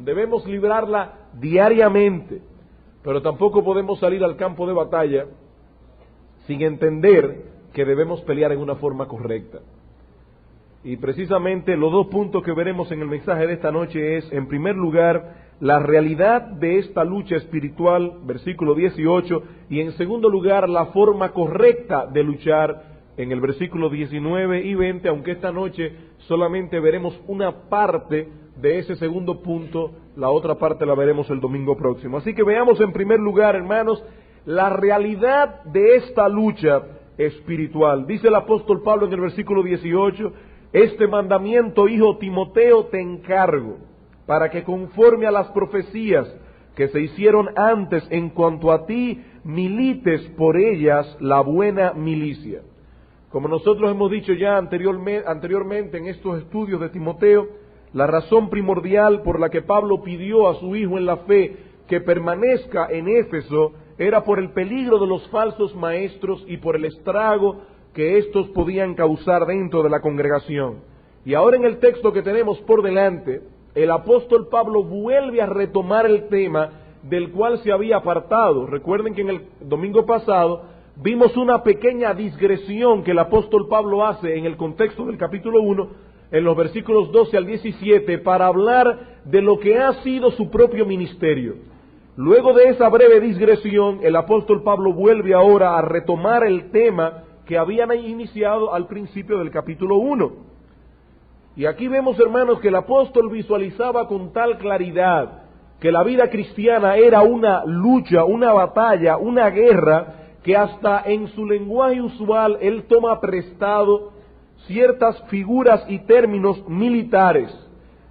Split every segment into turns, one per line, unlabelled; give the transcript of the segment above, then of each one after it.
debemos librarla diariamente, pero tampoco podemos salir al campo de batalla sin entender que debemos pelear en una forma correcta. Y precisamente los dos puntos que veremos en el mensaje de esta noche es, en primer lugar, la realidad de esta lucha espiritual, versículo 18, y en segundo lugar, la forma correcta de luchar, en el versículo 19 y 20, aunque esta noche solamente veremos una parte de ese segundo punto, la otra parte la veremos el domingo próximo. Así que veamos en primer lugar, hermanos, la realidad de esta lucha espiritual. Dice el apóstol Pablo en el versículo 18, este mandamiento, hijo Timoteo, te encargo, para que conforme a las profecías que se hicieron antes en cuanto a ti, milites por ellas la buena milicia. Como nosotros hemos dicho ya anteriormente en estos estudios de Timoteo, la razón primordial por la que Pablo pidió a su hijo en la fe que permanezca en Éfeso era por el peligro de los falsos maestros y por el estrago que estos podían causar dentro de la congregación. Y ahora en el texto que tenemos por delante, el apóstol Pablo vuelve a retomar el tema del cual se había apartado. Recuerden que en el domingo pasado vimos una pequeña digresión que el apóstol Pablo hace en el contexto del capítulo 1, en los versículos 12 al 17, para hablar de lo que ha sido su propio ministerio. Luego de esa breve digresión, el apóstol Pablo vuelve ahora a retomar el tema que habían iniciado al principio del capítulo 1. Y aquí vemos, hermanos, que el apóstol visualizaba con tal claridad que la vida cristiana era una lucha, una batalla, una guerra, que hasta en su lenguaje usual él toma prestado ciertas figuras y términos militares.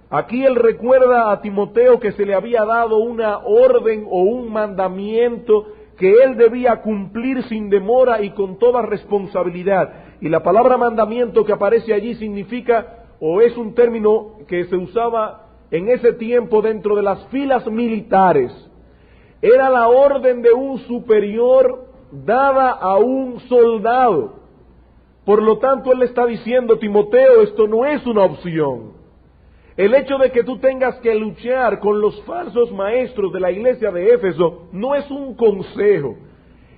Aquí él recuerda a Timoteo que se le había dado una orden o un mandamiento que él debía cumplir sin demora y con toda responsabilidad. Y la palabra mandamiento que aparece allí significa, o es un término que se usaba en ese tiempo dentro de las filas militares. Era la orden de un superior dada a un soldado. Por lo tanto, él le está diciendo, Timoteo, esto no es una opción. El hecho de que tú tengas que luchar con los falsos maestros de la iglesia de Éfeso no es un consejo,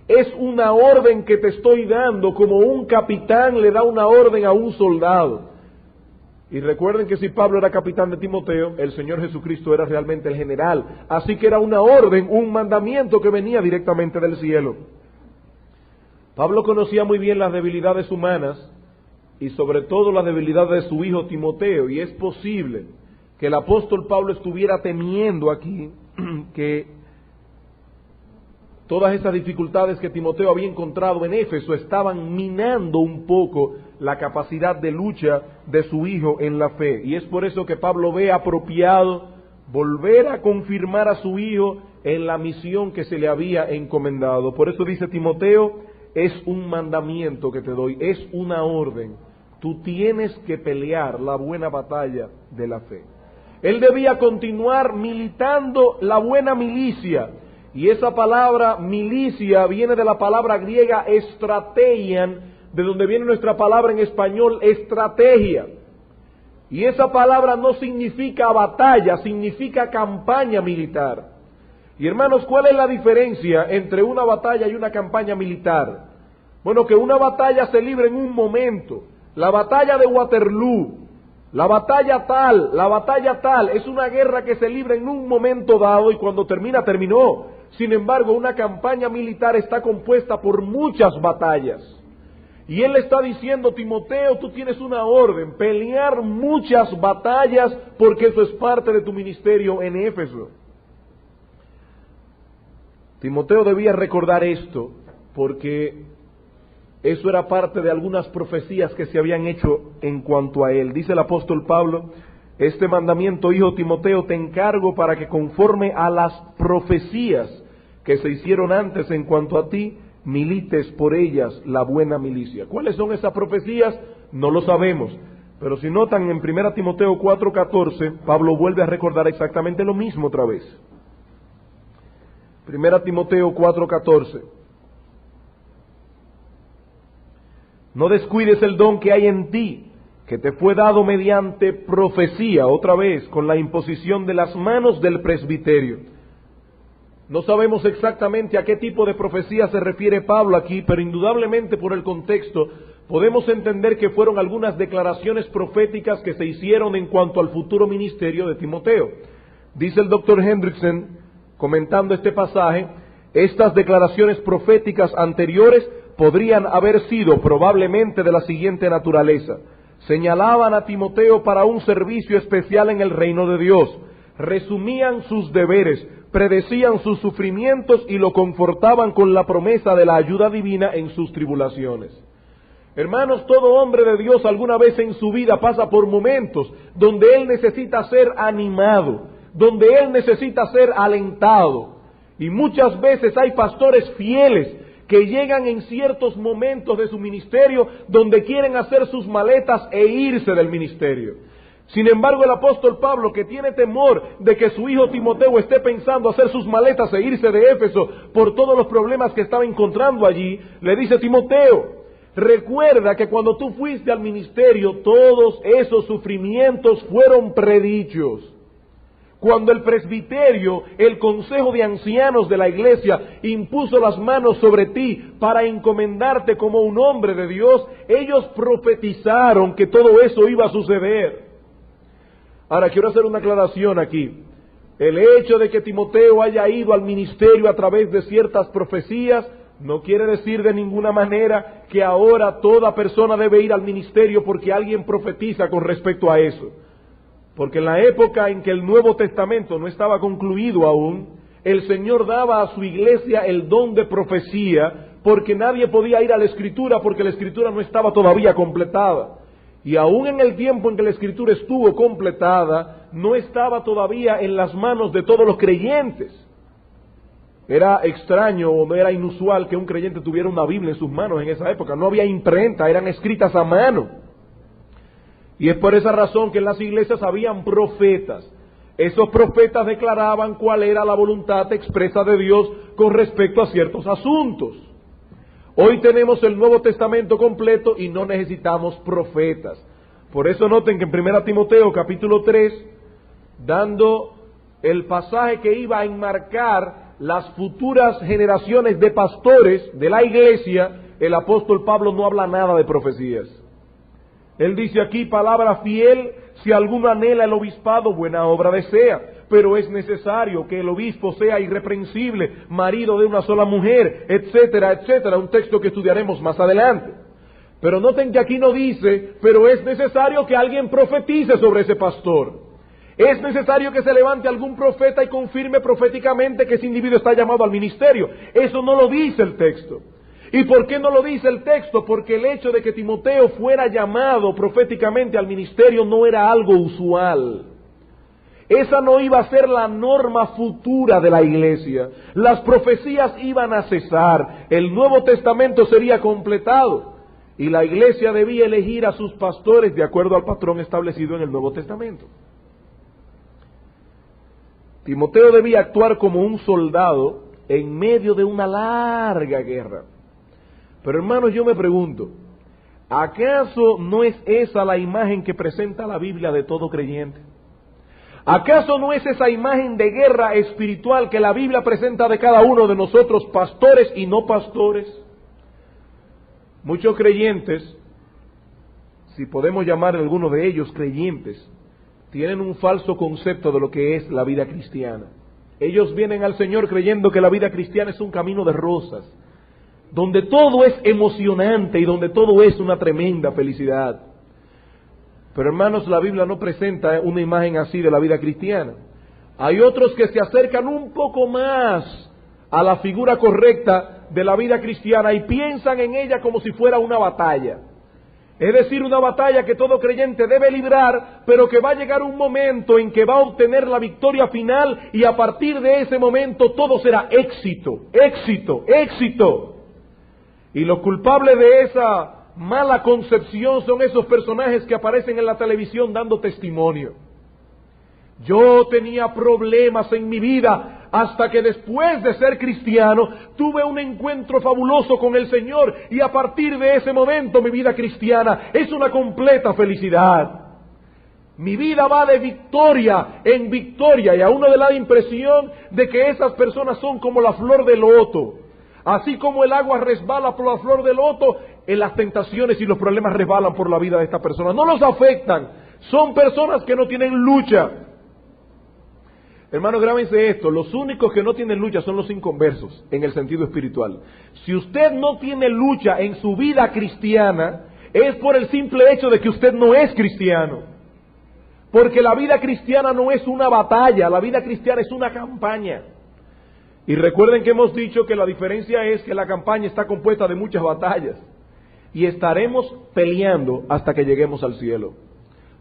es una orden que te estoy dando, como un capitán le da una orden a un soldado. Y recuerden que si Pablo era capitán de Timoteo, el Señor Jesucristo era realmente el general. Así que era una orden, un mandamiento que venía directamente del cielo. Pablo conocía muy bien las debilidades humanas y sobre todo la debilidad de su hijo Timoteo, y es posible que el apóstol Pablo estuviera temiendo aquí que todas esas dificultades que Timoteo había encontrado en Éfeso estaban minando un poco la capacidad de lucha de su hijo en la fe, y es por eso que Pablo ve apropiado volver a confirmar a su hijo en la misión que se le había encomendado. Por eso dice Timoteo, es un mandamiento que te doy, es una orden. Tú tienes que pelear la buena batalla de la fe. Él debía continuar militando la buena milicia. Y esa palabra milicia viene de la palabra griega estrateian, de donde viene nuestra palabra en español estrategia. Y esa palabra no significa batalla, significa campaña militar. Y hermanos, ¿cuál es la diferencia entre una batalla y una campaña militar? Bueno, que una batalla se libra en un momento. La batalla de Waterloo, la batalla tal, es una guerra que se libra en un momento dado y cuando termina, terminó. Sin embargo, una campaña militar está compuesta por muchas batallas. Y él le está diciendo, Timoteo, tú tienes una orden, pelear muchas batallas porque eso es parte de tu ministerio en Éfeso. Timoteo debía recordar esto porque eso era parte de algunas profecías que se habían hecho en cuanto a él. Dice el apóstol Pablo, este mandamiento, hijo Timoteo, te encargo para que conforme a las profecías que se hicieron antes en cuanto a ti, milites por ellas la buena milicia. ¿Cuáles son esas profecías? No lo sabemos. Pero si notan en 1 Timoteo 4:14, Pablo vuelve a recordar exactamente lo mismo otra vez. 1 Timoteo 4:14. No descuides el don que hay en ti, que te fue dado mediante profecía, otra vez, con la imposición de las manos del presbiterio. No sabemos exactamente a qué tipo de profecía se refiere Pablo aquí, pero indudablemente por el contexto podemos entender que fueron algunas declaraciones proféticas que se hicieron en cuanto al futuro ministerio de Timoteo. Dice el doctor Hendrickson, comentando este pasaje, estas declaraciones proféticas anteriores podrían haber sido probablemente de la siguiente naturaleza. Señalaban a Timoteo para un servicio especial en el reino de Dios, resumían sus deberes, predecían sus sufrimientos y lo confortaban con la promesa de la ayuda divina en sus tribulaciones. Hermanos, todo hombre de Dios alguna vez en su vida pasa por momentos donde él necesita ser animado, donde él necesita ser alentado. Y muchas veces hay pastores fieles que llegan en ciertos momentos de su ministerio donde quieren hacer sus maletas e irse del ministerio. Sin embargo, el apóstol Pablo, que tiene temor de que su hijo Timoteo esté pensando hacer sus maletas e irse de Éfeso por todos los problemas que estaba encontrando allí, le dice: Timoteo, recuerda que cuando tú fuiste al ministerio, todos esos sufrimientos fueron predichos. Cuando el presbiterio, el consejo de ancianos de la iglesia, impuso las manos sobre ti para encomendarte como un hombre de Dios, ellos profetizaron que todo eso iba a suceder. Ahora, quiero hacer una aclaración aquí. El hecho de que Timoteo haya ido al ministerio a través de ciertas profecías no quiere decir de ninguna manera que ahora toda persona debe ir al ministerio porque alguien profetiza con respecto a eso. Porque en la época en que el Nuevo Testamento no estaba concluido aún, el Señor daba a su iglesia el don de profecía, porque nadie podía ir a la Escritura porque la Escritura no estaba todavía completada. Y aún en el tiempo en que la Escritura estuvo completada, no estaba todavía en las manos de todos los creyentes. Era extraño o era inusual que un creyente tuviera una Biblia en sus manos en esa época. No había imprenta, eran escritas a mano. Y es por esa razón que en las iglesias habían profetas. Esos profetas declaraban cuál era la voluntad expresa de Dios con respecto a ciertos asuntos. Hoy tenemos el Nuevo Testamento completo y no necesitamos profetas. Por eso noten que en 1 Timoteo capítulo 3, dando el pasaje que iba a enmarcar las futuras generaciones de pastores de la iglesia, el apóstol Pablo no habla nada de profecías. Él dice aquí: palabra fiel, si alguno anhela el obispado, buena obra desea, pero es necesario que el obispo sea irreprensible, marido de una sola mujer, etcétera, etcétera, un texto que estudiaremos más adelante. Pero noten que aquí no dice, pero es necesario que alguien profetice sobre ese pastor. Es necesario que se levante algún profeta y confirme proféticamente que ese individuo está llamado al ministerio. Eso no lo dice el texto. ¿Y por qué no lo dice el texto? Porque el hecho de que Timoteo fuera llamado proféticamente al ministerio no era algo usual. Esa no iba a ser la norma futura de la iglesia. Las profecías iban a cesar, el Nuevo Testamento sería completado y la iglesia debía elegir a sus pastores de acuerdo al patrón establecido en el Nuevo Testamento. Timoteo debía actuar como un soldado en medio de una larga guerra. Pero hermanos, yo me pregunto, ¿acaso no es esa la imagen que presenta la Biblia de todo creyente? ¿Acaso no es esa imagen de guerra espiritual que la Biblia presenta de cada uno de nosotros, pastores y no pastores? Muchos creyentes, si podemos llamar a alguno de ellos creyentes, tienen un falso concepto de lo que es la vida cristiana. Ellos vienen al Señor creyendo que la vida cristiana es un camino de rosas, donde todo es emocionante y donde todo es una tremenda felicidad. Pero hermanos, la Biblia no presenta una imagen así de la vida cristiana. Hay otros que se acercan un poco más a la figura correcta de la vida cristiana y piensan en ella como si fuera una batalla. Es decir, una batalla que todo creyente debe librar, pero que va a llegar un momento en que va a obtener la victoria final y a partir de ese momento todo será éxito, éxito, éxito. Y los culpables de esa mala concepción son esos personajes que aparecen en la televisión dando testimonio. Yo tenía problemas en mi vida hasta que después de ser cristiano tuve un encuentro fabuloso con el Señor, y a partir de ese momento mi vida cristiana es una completa felicidad. Mi vida va de victoria en victoria, y a uno le da la impresión de que esas personas son como la flor de loto. Así como el agua resbala por la flor de loto, en las tentaciones y los problemas resbalan por la vida de esta persona. No los afectan, son personas que no tienen lucha. Hermanos, grábense esto, los únicos que no tienen lucha son los inconversos, en el sentido espiritual. Si usted no tiene lucha en su vida cristiana, es por el simple hecho de que usted no es cristiano. Porque la vida cristiana no es una batalla, la vida cristiana es una campaña. Y recuerden que hemos dicho que la diferencia es que la campaña está compuesta de muchas batallas. Y estaremos peleando hasta que lleguemos al cielo.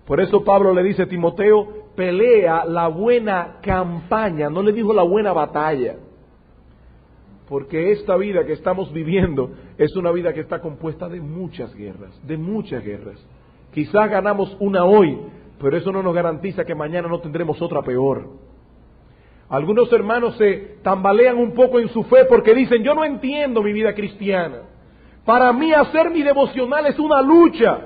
Por eso Pablo le dice a Timoteo, pelea la buena campaña, no le dijo la buena batalla. Porque esta vida que estamos viviendo es una vida que está compuesta de muchas guerras, de muchas guerras. Quizás ganamos una hoy, pero eso no nos garantiza que mañana no tendremos otra peor. Algunos hermanos se tambalean un poco en su fe porque dicen, yo no entiendo mi vida cristiana. Para mí hacer mi devocional es una lucha.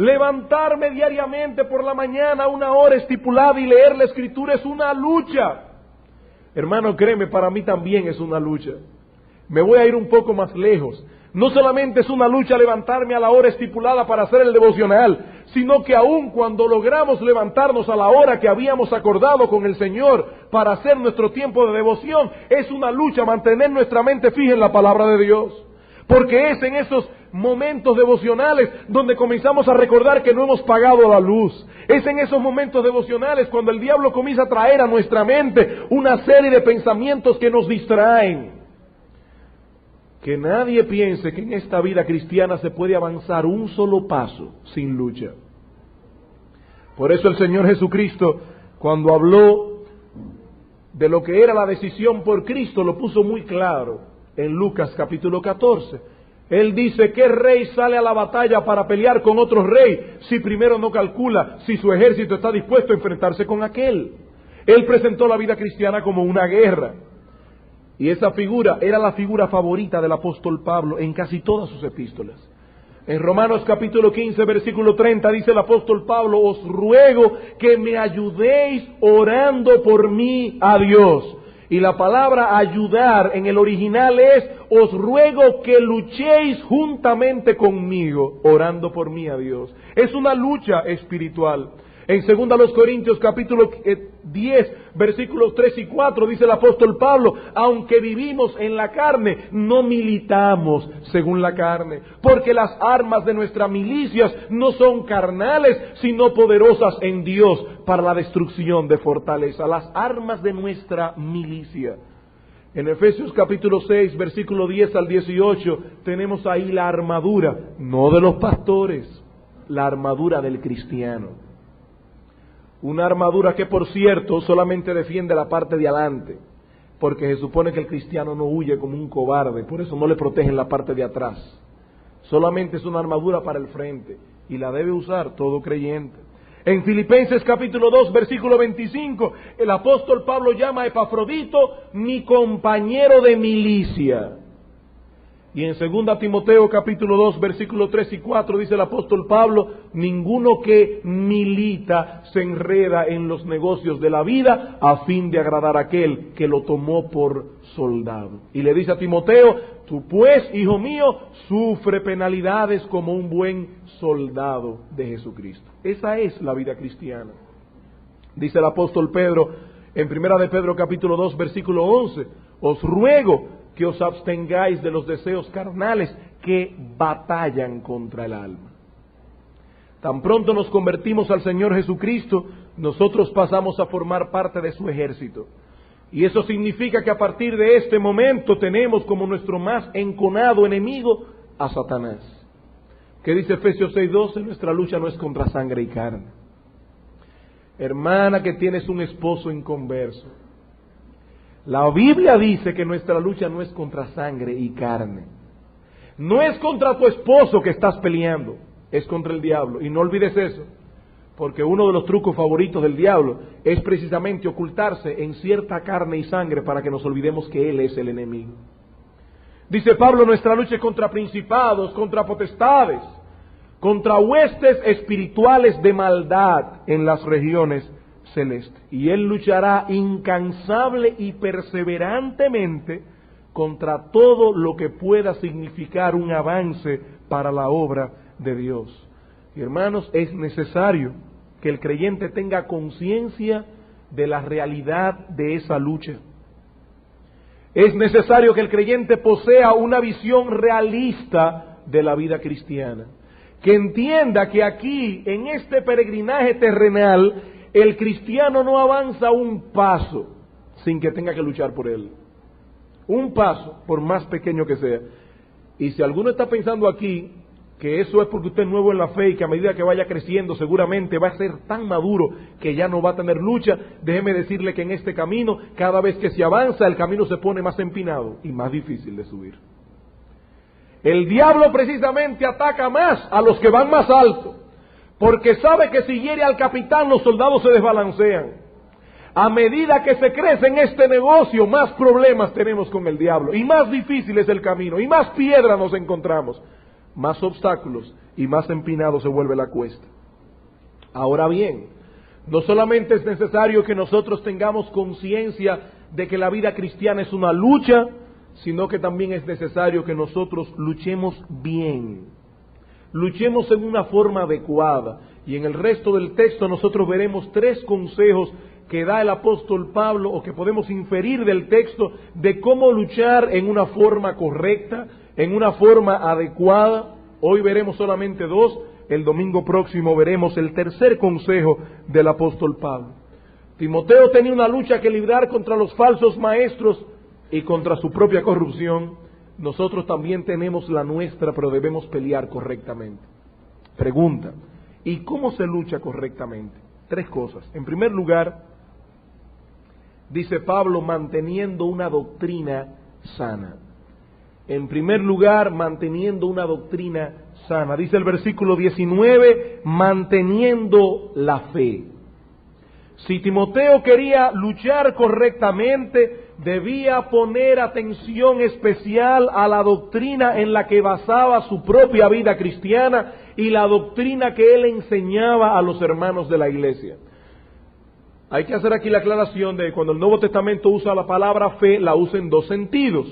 Levantarme diariamente por la mañana a una hora estipulada y leer la Escritura es una lucha. Hermano, créeme, para mí también es una lucha. Me voy a ir un poco más lejos. No solamente es una lucha levantarme a la hora estipulada para hacer el devocional, sino que aun cuando logramos levantarnos a la hora que habíamos acordado con el Señor para hacer nuestro tiempo de devoción, es una lucha mantener nuestra mente fija en la palabra de Dios. Porque es en esos momentos devocionales donde comenzamos a recordar que no hemos pagado la luz. Es en esos momentos devocionales cuando el diablo comienza a traer a nuestra mente una serie de pensamientos que nos distraen. Que nadie piense que en esta vida cristiana se puede avanzar un solo paso sin lucha. Por eso el Señor Jesucristo, cuando habló de lo que era la decisión por Cristo, lo puso muy claro en Lucas capítulo 14. Él dice, ¿qué rey sale a la batalla para pelear con otro rey si primero no calcula si su ejército está dispuesto a enfrentarse con aquel? Él presentó la vida cristiana como una guerra. Y esa figura era la figura favorita del apóstol Pablo en casi todas sus epístolas. En Romanos capítulo 15, versículo 30, dice el apóstol Pablo, os ruego que me ayudéis orando por mí a Dios. Y la palabra ayudar en el original es, os ruego que luchéis juntamente conmigo, orando por mí a Dios. Es una lucha espiritual. En 2 Corintios capítulo 10, versículos 3 y 4, dice el apóstol Pablo, aunque vivimos en la carne, no militamos según la carne, porque las armas de nuestras milicias no son carnales, sino poderosas en Dios para la destrucción de fortaleza. Las armas de nuestra milicia. En Efesios capítulo 6, versículo 10 al 18, tenemos ahí la armadura, no de los pastores, la armadura del cristiano. Una armadura que, por cierto, solamente defiende la parte de adelante, porque se supone que el cristiano no huye como un cobarde, por eso no le protegen la parte de atrás. Solamente es una armadura para el frente, y la debe usar todo creyente. En Filipenses capítulo 2, versículo 25, el apóstol Pablo llama a Epafrodito mi compañero de milicia. Y en 2 Timoteo capítulo 2, versículo 3 y 4 dice el apóstol Pablo, ninguno que milita se enreda en los negocios de la vida a fin de agradar a aquel que lo tomó por soldado. Y le dice a Timoteo, tú pues, hijo mío, sufre penalidades como un buen soldado de Jesucristo. Esa es la vida cristiana. Dice el apóstol Pedro en 1 de Pedro capítulo 2, versículo 11, os ruego que os abstengáis de los deseos carnales que batallan contra el alma. Tan pronto nos convertimos al Señor Jesucristo, nosotros pasamos a formar parte de su ejército. Y eso significa que a partir de este momento tenemos como nuestro más enconado enemigo a Satanás. ¿Qué dice Efesios 6:12? Nuestra lucha no es contra sangre y carne. Hermana que tienes un esposo inconverso, la Biblia dice que nuestra lucha no es contra sangre y carne. No es contra tu esposo que estás peleando, es contra el diablo. Y no olvides eso. porque uno de los trucos favoritos del diablo es precisamente ocultarse en cierta carne y sangre para que nos olvidemos que él es el enemigo. Dice Pablo, nuestra lucha es contra principados, contra potestades, contra huestes espirituales de maldad en las regiones celestes. Y él luchará incansable y perseverantemente contra todo lo que pueda significar un avance para la obra de Dios. Y hermanos, es necesario que el creyente tenga conciencia de la realidad de esa lucha. Es necesario que el creyente posea una visión realista de la vida cristiana, que entienda que aquí, en este peregrinaje terrenal, el cristiano no avanza un paso sin que tenga que luchar por él. Un paso, por más pequeño que sea. Y si alguno está pensando aquí que eso es porque usted es nuevo en la fe y que a medida que vaya creciendo seguramente va a ser tan maduro que ya no va a tener lucha, déjeme decirle que en este camino, cada vez que se avanza, el camino se pone más empinado y más difícil de subir. El diablo precisamente ataca más a los que van más alto, porque sabe que si hiere al capitán los soldados se desbalancean. A medida que se crece en este negocio, más problemas tenemos con el diablo, y más difícil es el camino, y más piedras nos encontramos, más obstáculos, y más empinado se vuelve la cuesta. Ahora bien, no solamente es necesario que nosotros tengamos conciencia de que la vida cristiana es una lucha, sino que también es necesario que nosotros luchemos bien, luchemos en una forma adecuada. Y en el resto del texto nosotros veremos 3 consejos que da el apóstol Pablo, o que podemos inferir del texto, de cómo luchar en una forma correcta, en una forma adecuada. Hoy veremos solamente 2, el domingo próximo veremos el 3er consejo del apóstol Pablo. Timoteo tenía una lucha que librar contra los falsos maestros y contra su propia corrupción. Nosotros también tenemos la nuestra, pero debemos pelear correctamente. Pregunta, ¿y cómo se lucha correctamente? 3 cosas. En primer lugar, dice Pablo, manteniendo una doctrina sana. En primer lugar, manteniendo una doctrina sana. Dice el versículo 19, manteniendo la fe. Si Timoteo quería luchar correctamente, debía poner atención especial a la doctrina en la que basaba su propia vida cristiana y la doctrina que él enseñaba a los hermanos de la iglesia. Hay que hacer aquí la aclaración de que cuando el Nuevo Testamento usa la palabra fe, la usa en 2 sentidos.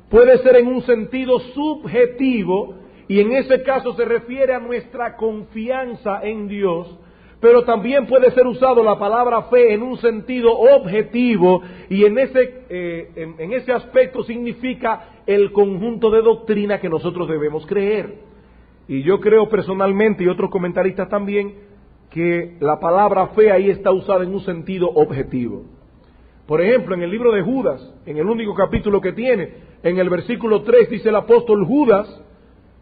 Puede ser en un sentido subjetivo, y en ese caso se refiere a nuestra confianza en Dios, pero también puede ser usado la palabra fe en un sentido objetivo, y en ese aspecto significa el conjunto de doctrina que nosotros debemos creer. Y yo creo personalmente, y otros comentaristas también, que la palabra fe ahí está usada en un sentido objetivo. Por ejemplo, en el libro de Judas, en el único capítulo que tiene, en el versículo 3 dice el apóstol Judas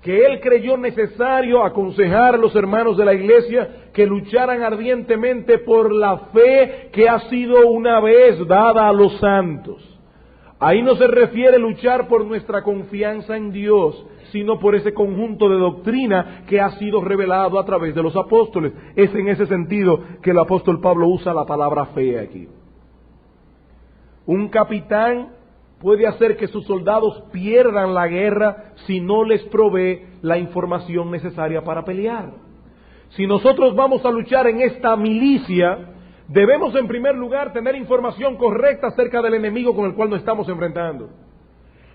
que él creyó necesario aconsejar a los hermanos de la iglesia que lucharan ardientemente por la fe que ha sido una vez dada a los santos. Ahí no se refiere a luchar por nuestra confianza en Dios, sino por ese conjunto de doctrina que ha sido revelado a través de los apóstoles. Es en ese sentido que el apóstol Pablo usa la palabra fe aquí. Un capitán puede hacer que sus soldados pierdan la guerra si no les provee la información necesaria para pelear. Si nosotros vamos a luchar en esta milicia, debemos en primer lugar tener información correcta acerca del enemigo con el cual nos estamos enfrentando.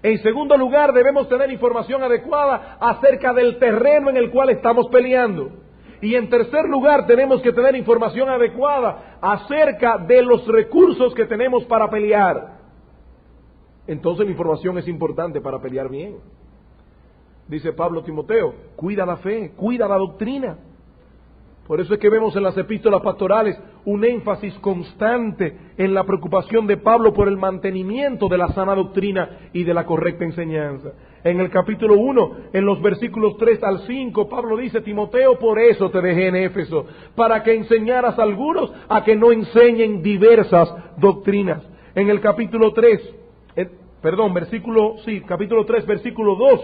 En segundo lugar, debemos tener información adecuada acerca del terreno en el cual estamos peleando. Y en tercer lugar, tenemos que tener información adecuada acerca de los recursos que tenemos para pelear. Entonces la información es importante para pelear bien. Dice Pablo a Timoteo, cuida la fe, cuida la doctrina. Por eso es que vemos en las epístolas pastorales un énfasis constante en la preocupación de Pablo por el mantenimiento de la sana doctrina y de la correcta enseñanza. En el capítulo 1, en los versículos 3 al 5, Pablo dice, Timoteo, por eso te dejé en Éfeso, para que enseñaras a algunos a que no enseñen diversas doctrinas. En el capítulo 3, capítulo 3, versículo 2,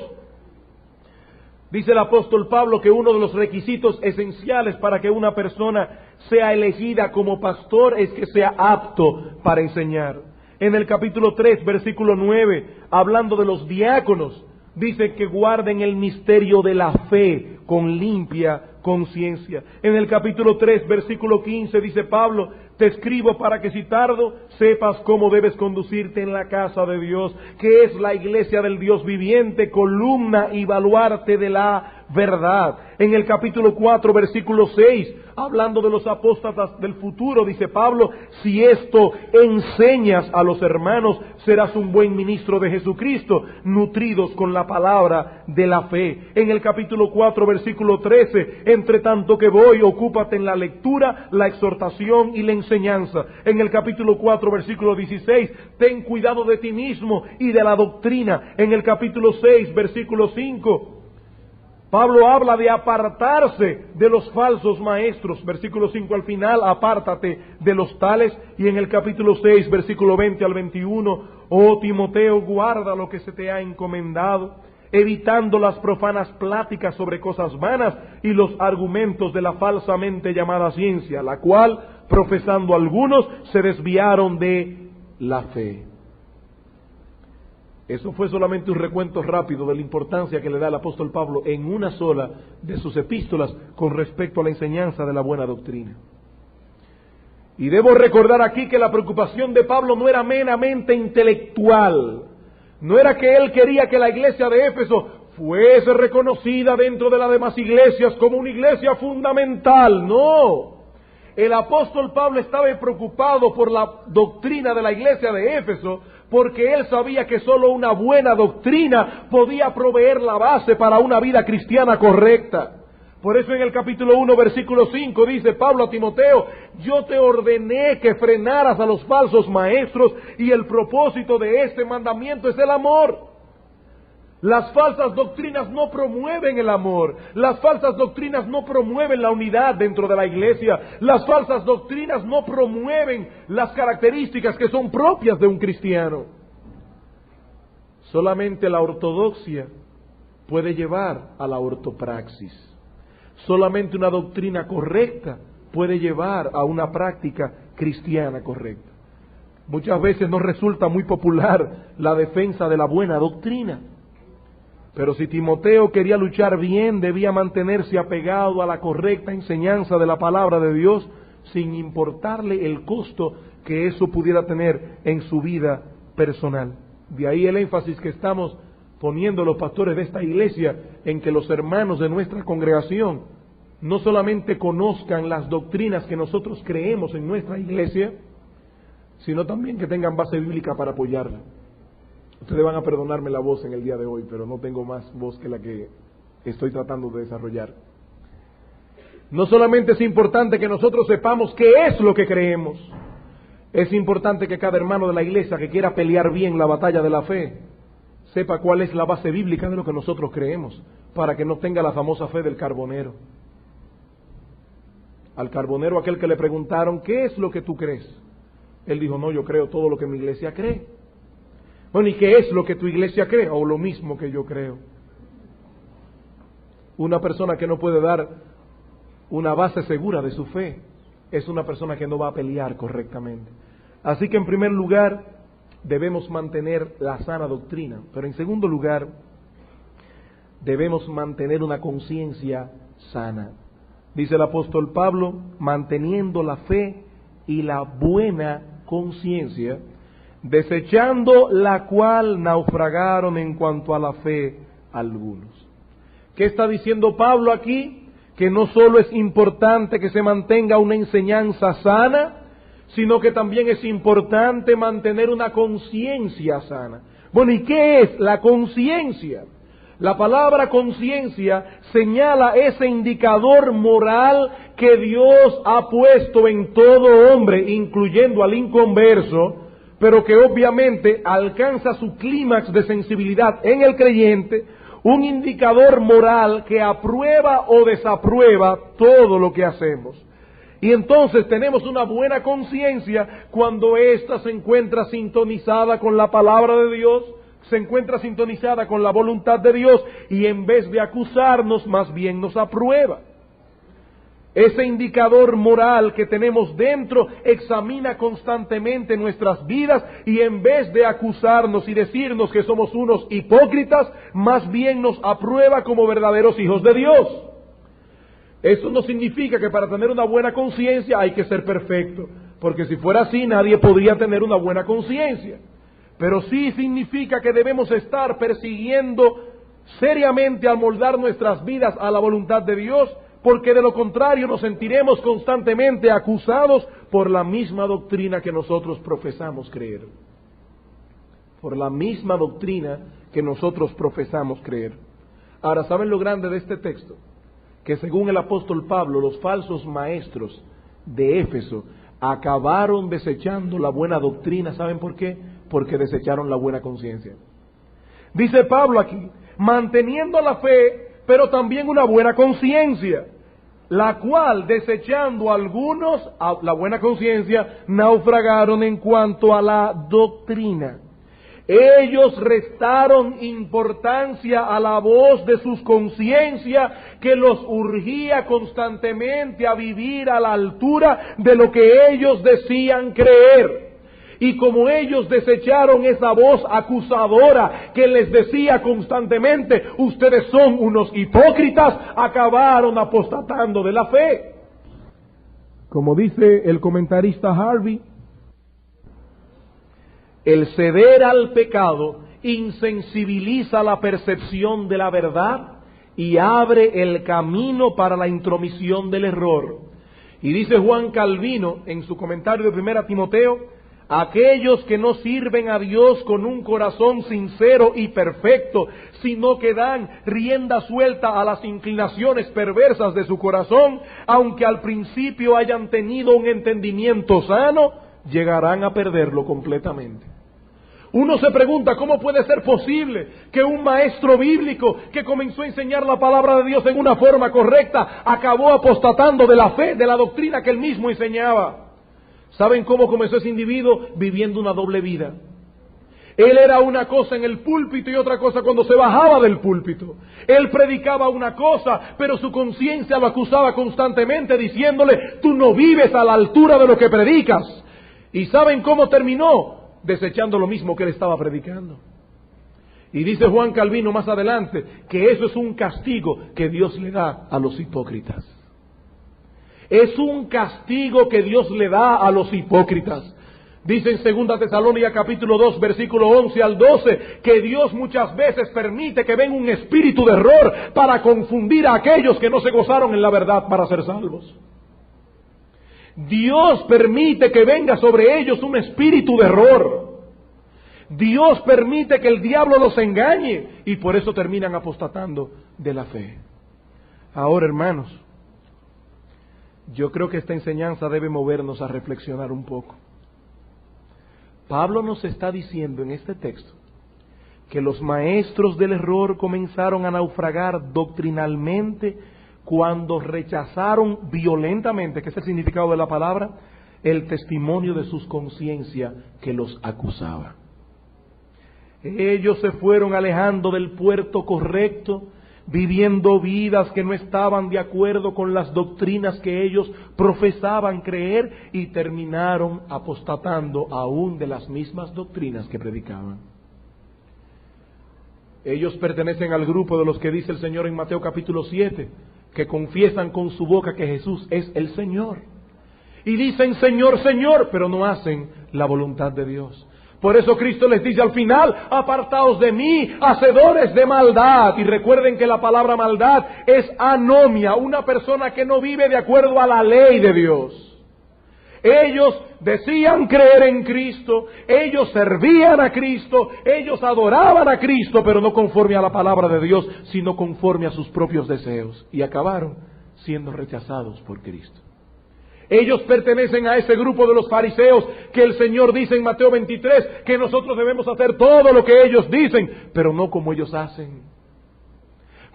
Dice el apóstol Pablo que uno de los requisitos esenciales para que una persona sea elegida como pastor es que sea apto para enseñar. En el capítulo 3, versículo 9, hablando de los diáconos, dice que guarden el misterio de la fe con limpia conciencia. En el capítulo 3, versículo 15, dice Pablo: te escribo para que si tardo sepas cómo debes conducirte en la casa de Dios, que es la iglesia del Dios viviente, columna y baluarte de la verdad. En el capítulo 4, versículo 6, hablando de los apóstatas del futuro, dice Pablo: si esto enseñas a los hermanos, serás un buen ministro de Jesucristo, nutridos con la palabra de la fe. En el capítulo 4, versículo 13, entre tanto que voy, ocúpate en la lectura, la exhortación y la enseñanza. En el capítulo 4, versículo 16, ten cuidado de ti mismo y de la doctrina. En el capítulo 6, versículo 5, Pablo habla de apartarse de los falsos maestros. Versículo 5 al final: apártate de los tales. Y en el capítulo 6, versículo 20 al 21, oh Timoteo, guarda lo que se te ha encomendado, evitando las profanas pláticas sobre cosas vanas y los argumentos de la falsamente llamada ciencia, la cual, profesando algunos, se desviaron de la fe. Eso fue solamente un recuento rápido de la importancia que le da el apóstol Pablo en una sola de sus epístolas con respecto a la enseñanza de la buena doctrina. Y debo recordar aquí que la preocupación de Pablo no era meramente intelectual. No era que él quería que la iglesia de Éfeso fuese reconocida dentro de las demás iglesias como una iglesia fundamental. No. El apóstol Pablo estaba preocupado por la doctrina de la iglesia de Éfeso, porque él sabía que solo una buena doctrina podía proveer la base para una vida cristiana correcta. Por eso en el capítulo 1, versículo 5, dice Pablo a Timoteo: yo te ordené que frenaras a los falsos maestros, y el propósito de este mandamiento es el amor. Las falsas doctrinas no promueven el amor. Las falsas doctrinas no promueven la unidad dentro de la iglesia. Las falsas doctrinas no promueven las características que son propias de un cristiano. Solamente la ortodoxia puede llevar a la ortopraxis. Solamente una doctrina correcta puede llevar a una práctica cristiana correcta. Muchas veces no resulta muy popular la defensa de la buena doctrina. Pero si Timoteo quería luchar bien, debía mantenerse apegado a la correcta enseñanza de la palabra de Dios, sin importarle el costo que eso pudiera tener en su vida personal. De ahí el énfasis que estamos poniendo los pastores de esta iglesia en que los hermanos de nuestra congregación no solamente conozcan las doctrinas que nosotros creemos en nuestra iglesia, sino también que tengan base bíblica para apoyarla. Ustedes van a perdonarme la voz en el día de hoy, pero no tengo más voz que la que estoy tratando de desarrollar. No solamente es importante que nosotros sepamos qué es lo que creemos, es importante que cada hermano de la iglesia que quiera pelear bien la batalla de la fe, sepa cuál es la base bíblica de lo que nosotros creemos, para que no tenga la famosa fe del carbonero. Al carbonero, aquel que le preguntaron: ¿qué es lo que tú crees? Él dijo: no, yo creo todo lo que mi iglesia cree. Bueno, ¿y qué es lo que tu iglesia cree? O lo mismo que yo creo. Una persona que no puede dar una base segura de su fe es una persona que no va a pelear correctamente. Así que en primer lugar debemos mantener la sana doctrina, pero en segundo lugar debemos mantener una conciencia sana. Dice el apóstol Pablo: manteniendo la fe y la buena conciencia, desechando la cual naufragaron en cuanto a la fe algunos. ¿Qué está diciendo Pablo aquí? Que no solo es importante que se mantenga una enseñanza sana, sino que también es importante mantener una conciencia sana. Bueno, ¿y qué es la conciencia? La palabra conciencia señala ese indicador moral que Dios ha puesto en todo hombre, incluyendo al inconverso, pero que obviamente alcanza su clímax de sensibilidad en el creyente, un indicador moral que aprueba o desaprueba todo lo que hacemos. Y entonces tenemos una buena conciencia cuando ésta se encuentra sintonizada con la palabra de Dios, se encuentra sintonizada con la voluntad de Dios y en vez de acusarnos, más bien nos aprueba. Ese indicador moral que tenemos dentro examina constantemente nuestras vidas y en vez de acusarnos y decirnos que somos unos hipócritas, más bien nos aprueba como verdaderos hijos de Dios. Eso no significa que para tener una buena conciencia hay que ser perfecto, porque si fuera así nadie podría tener una buena conciencia. Pero sí significa que debemos estar persiguiendo seriamente amoldar nuestras vidas a la voluntad de Dios, porque de lo contrario nos sentiremos constantemente acusados por la misma doctrina que nosotros profesamos creer. Por la misma doctrina que nosotros profesamos creer. Ahora, ¿saben lo grande de este texto? Que según el apóstol Pablo, los falsos maestros de Éfeso acabaron desechando la buena doctrina. ¿Saben por qué? Porque desecharon la buena conciencia. Dice Pablo aquí, manteniendo la fe, pero también una buena conciencia, la cual, desechando algunos la buena conciencia, naufragaron en cuanto a la doctrina. Ellos restaron importancia a la voz de sus conciencias que los urgía constantemente a vivir a la altura de lo que ellos decían creer. Y como ellos desecharon esa voz acusadora que les decía constantemente, ustedes son unos hipócritas, acabaron apostatando de la fe. Como dice el comentarista Harvey, el ceder al pecado insensibiliza la percepción de la verdad y abre el camino para la intromisión del error. Y dice Juan Calvino en su comentario de 1 Timoteo, aquellos que no sirven a Dios con un corazón sincero y perfecto, sino que dan rienda suelta a las inclinaciones perversas de su corazón, aunque al principio hayan tenido un entendimiento sano, llegarán a perderlo completamente. Uno se pregunta, ¿cómo puede ser posible que un maestro bíblico que comenzó a enseñar la palabra de Dios en una forma correcta, acabó apostatando de la fe, de la doctrina que él mismo enseñaba? ¿Saben cómo comenzó ese individuo? Viviendo una doble vida. Él era una cosa en el púlpito y otra cosa cuando se bajaba del púlpito. Él predicaba una cosa, pero su conciencia lo acusaba constantemente diciéndole, tú no vives a la altura de lo que predicas. ¿Y saben cómo terminó? Desechando lo mismo que él estaba predicando. Y dice Juan Calvino más adelante que eso es un castigo que Dios le da a los hipócritas. Es un castigo que Dios le da a los hipócritas. Dice en 2 Tesalónicas capítulo 2 versículo 11 al 12 que Dios muchas veces permite que venga un espíritu de error para confundir a aquellos que no se gozaron en la verdad para ser salvos. Dios permite que venga sobre ellos un espíritu de error. Dios permite que el diablo los engañe y por eso terminan apostatando de la fe. Ahora, hermanos, yo creo que esta enseñanza debe movernos a reflexionar un poco. Pablo nos está diciendo en este texto que los maestros del error comenzaron a naufragar doctrinalmente cuando rechazaron violentamente, que es el significado de la palabra, el testimonio de sus conciencias que los acusaba. Ellos se fueron alejando del puerto correcto, viviendo vidas que no estaban de acuerdo con las doctrinas que ellos profesaban creer y terminaron apostatando aún de las mismas doctrinas que predicaban. Ellos pertenecen al grupo de los que dice el Señor en Mateo capítulo 7, que confiesan con su boca que Jesús es el Señor. Y dicen Señor, Señor, pero no hacen la voluntad de Dios. Por eso Cristo les dice al final, apartaos de mí, hacedores de maldad. Y recuerden que la palabra maldad es anomia, una persona que no vive de acuerdo a la ley de Dios. Ellos decían creer en Cristo, ellos servían a Cristo, ellos adoraban a Cristo, pero no conforme a la palabra de Dios, sino conforme a sus propios deseos. Y acabaron siendo rechazados por Cristo. Ellos pertenecen a ese grupo de los fariseos que el Señor dice en Mateo 23 que nosotros debemos hacer todo lo que ellos dicen, pero no como ellos hacen.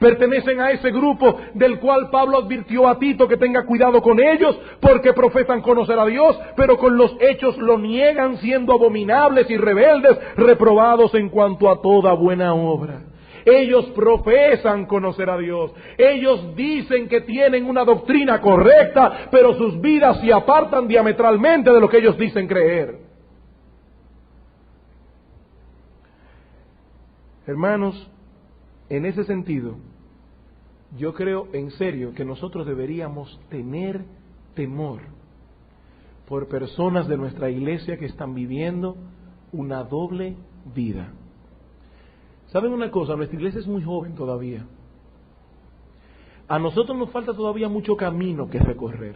Pertenecen a ese grupo del cual Pablo advirtió a Tito que tenga cuidado con ellos, porque profesan conocer a Dios, pero con los hechos lo niegan, siendo abominables y rebeldes, reprobados en cuanto a toda buena obra. Ellos profesan conocer a Dios. Ellos dicen que tienen una doctrina correcta, pero sus vidas se apartan diametralmente de lo que ellos dicen creer. Hermanos, en ese sentido, yo creo en serio que nosotros deberíamos tener temor por personas de nuestra iglesia que están viviendo una doble vida. ¿Saben una cosa? Nuestra iglesia es muy joven todavía. A nosotros nos falta todavía mucho camino que recorrer.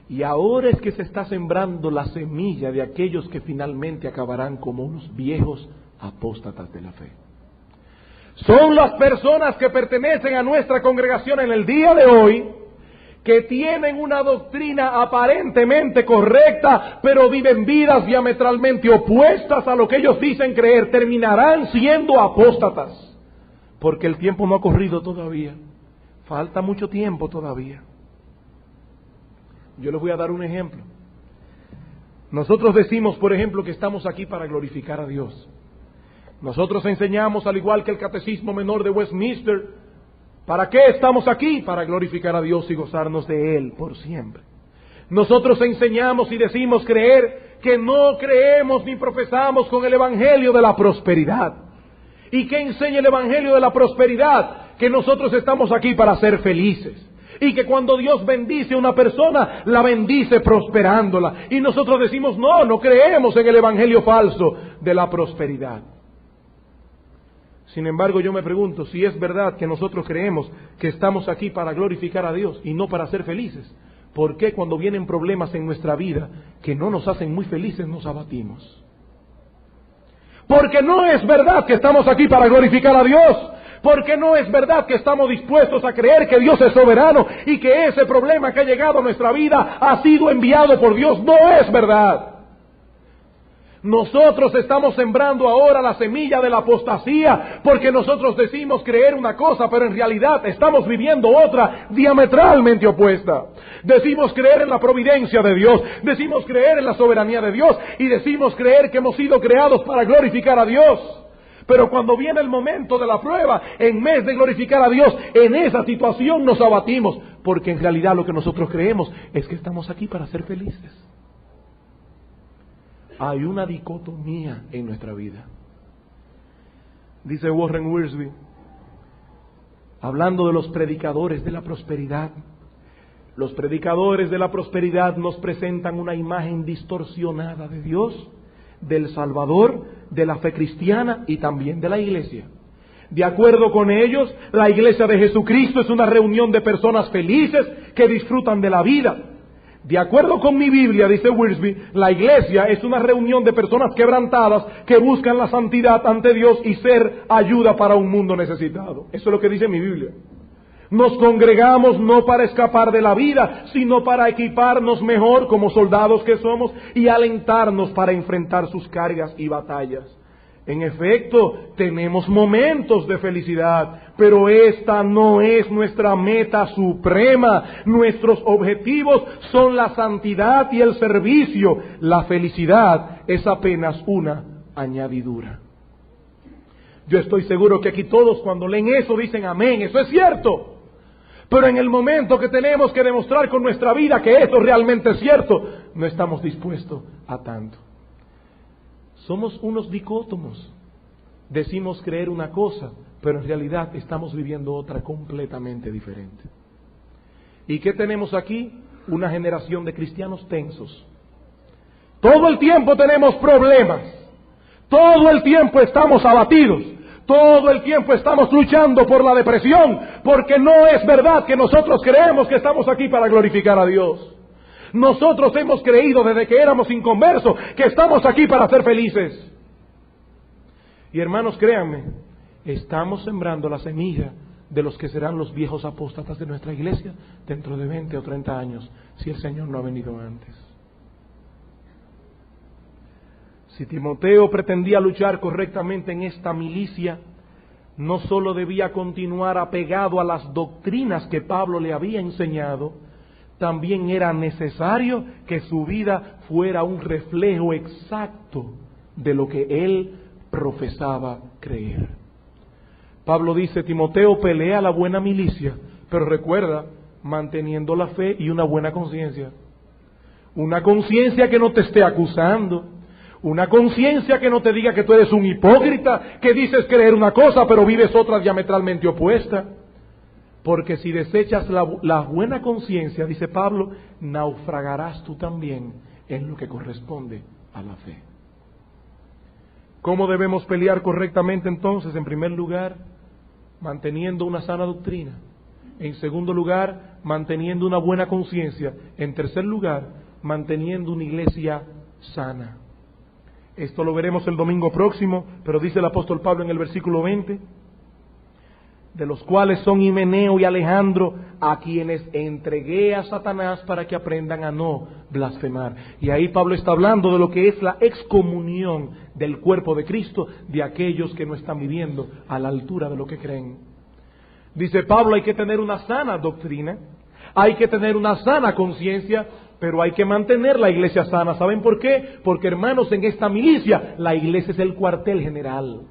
Y ahora es que se está sembrando la semilla de aquellos que finalmente acabarán como unos viejos apóstatas de la fe. Son las personas que pertenecen a nuestra congregación en el día de hoy, que tienen una doctrina aparentemente correcta, pero viven vidas diametralmente opuestas a lo que ellos dicen creer. Terminarán siendo apóstatas, porque el tiempo no ha corrido todavía. Falta mucho tiempo todavía. Yo les voy a dar un ejemplo. Nosotros decimos, por ejemplo, que estamos aquí para glorificar a Dios. Nosotros enseñamos, al igual que el Catecismo Menor de Westminster, ¿para qué estamos aquí? Para glorificar a Dios y gozarnos de Él por siempre. Nosotros enseñamos y decimos creer que no creemos ni profesamos con el Evangelio de la prosperidad. ¿Y qué enseña el Evangelio de la prosperidad? Que nosotros estamos aquí para ser felices. Y que cuando Dios bendice a una persona, la bendice prosperándola. Y nosotros decimos, no creemos en el Evangelio falso de la prosperidad. Sin embargo, yo me pregunto, si es verdad que nosotros creemos que estamos aquí para glorificar a Dios y no para ser felices, ¿por qué cuando vienen problemas en nuestra vida que no nos hacen muy felices nos abatimos? Porque no es verdad que estamos aquí para glorificar a Dios. Porque no es verdad que estamos dispuestos a creer que Dios es soberano y que ese problema que ha llegado a nuestra vida ha sido enviado por Dios. No es verdad. Nosotros estamos sembrando ahora la semilla de la apostasía, porque nosotros decimos creer una cosa, pero en realidad estamos viviendo otra diametralmente opuesta. Decimos creer en la providencia de Dios, decimos creer en la soberanía de Dios, y decimos creer que hemos sido creados para glorificar a Dios. Pero cuando viene el momento de la prueba, en vez de glorificar a Dios, en esa situación nos abatimos, porque en realidad lo que nosotros creemos es que estamos aquí para ser felices. Hay una dicotomía en nuestra vida. Dice Warren Wiersbe, hablando de los predicadores de la prosperidad, los predicadores de la prosperidad nos presentan una imagen distorsionada de Dios, del Salvador, de la fe cristiana y también de la iglesia. De acuerdo con ellos, la iglesia de Jesucristo es una reunión de personas felices que disfrutan de la vida. De acuerdo con mi Biblia, dice Wiersbe, la iglesia es una reunión de personas quebrantadas que buscan la santidad ante Dios y ser ayuda para un mundo necesitado. Eso es lo que dice mi Biblia. Nos congregamos no para escapar de la vida, sino para equiparnos mejor como soldados que somos y alentarnos para enfrentar sus cargas y batallas. En efecto, tenemos momentos de felicidad, pero esta no es nuestra meta suprema. Nuestros objetivos son la santidad y el servicio. La felicidad es apenas una añadidura. Yo estoy seguro que aquí todos cuando leen eso dicen amén, eso es cierto. Pero en el momento que tenemos que demostrar con nuestra vida que esto realmente es cierto, no estamos dispuestos a tanto. Somos unos dicótomos. Decimos creer una cosa, pero en realidad estamos viviendo otra completamente diferente. ¿Y qué tenemos aquí? Una generación de cristianos tensos. Todo el tiempo tenemos problemas. Todo el tiempo estamos abatidos. Todo el tiempo estamos luchando por la depresión, porque no es verdad que nosotros creemos que estamos aquí para glorificar a Dios. Nosotros hemos creído desde que éramos inconversos que estamos aquí para ser felices. Y hermanos, créanme, estamos sembrando la semilla de los que serán los viejos apóstatas de nuestra iglesia dentro de 20 o 30 años, si el Señor no ha venido antes. Si Timoteo pretendía luchar correctamente en esta milicia, no solo debía continuar apegado a las doctrinas que Pablo le había enseñado, también era necesario que su vida fuera un reflejo exacto de lo que él profesaba creer. Pablo dice: Timoteo, pelea la buena milicia, pero recuerda, manteniendo la fe y una buena conciencia. Una conciencia que no te esté acusando, una conciencia que no te diga que tú eres un hipócrita, que dices creer una cosa pero vives otra diametralmente opuesta. Porque si desechas la buena conciencia, dice Pablo, naufragarás tú también en lo que corresponde a la fe. ¿Cómo debemos pelear correctamente entonces? En primer lugar, manteniendo una sana doctrina. En segundo lugar, manteniendo una buena conciencia. En tercer lugar, manteniendo una iglesia sana. Esto lo veremos el domingo próximo, pero dice el apóstol Pablo en el versículo 20, de los cuales son Himeneo y Alejandro, a quienes entregué a Satanás para que aprendan a no blasfemar. Y ahí Pablo está hablando de lo que es la excomunión del cuerpo de Cristo de aquellos que no están viviendo a la altura de lo que creen. Dice Pablo, hay que tener una sana doctrina, hay que tener una sana conciencia, pero hay que mantener la iglesia sana. ¿Saben por qué? Porque, hermanos, en esta milicia la iglesia es el cuartel general.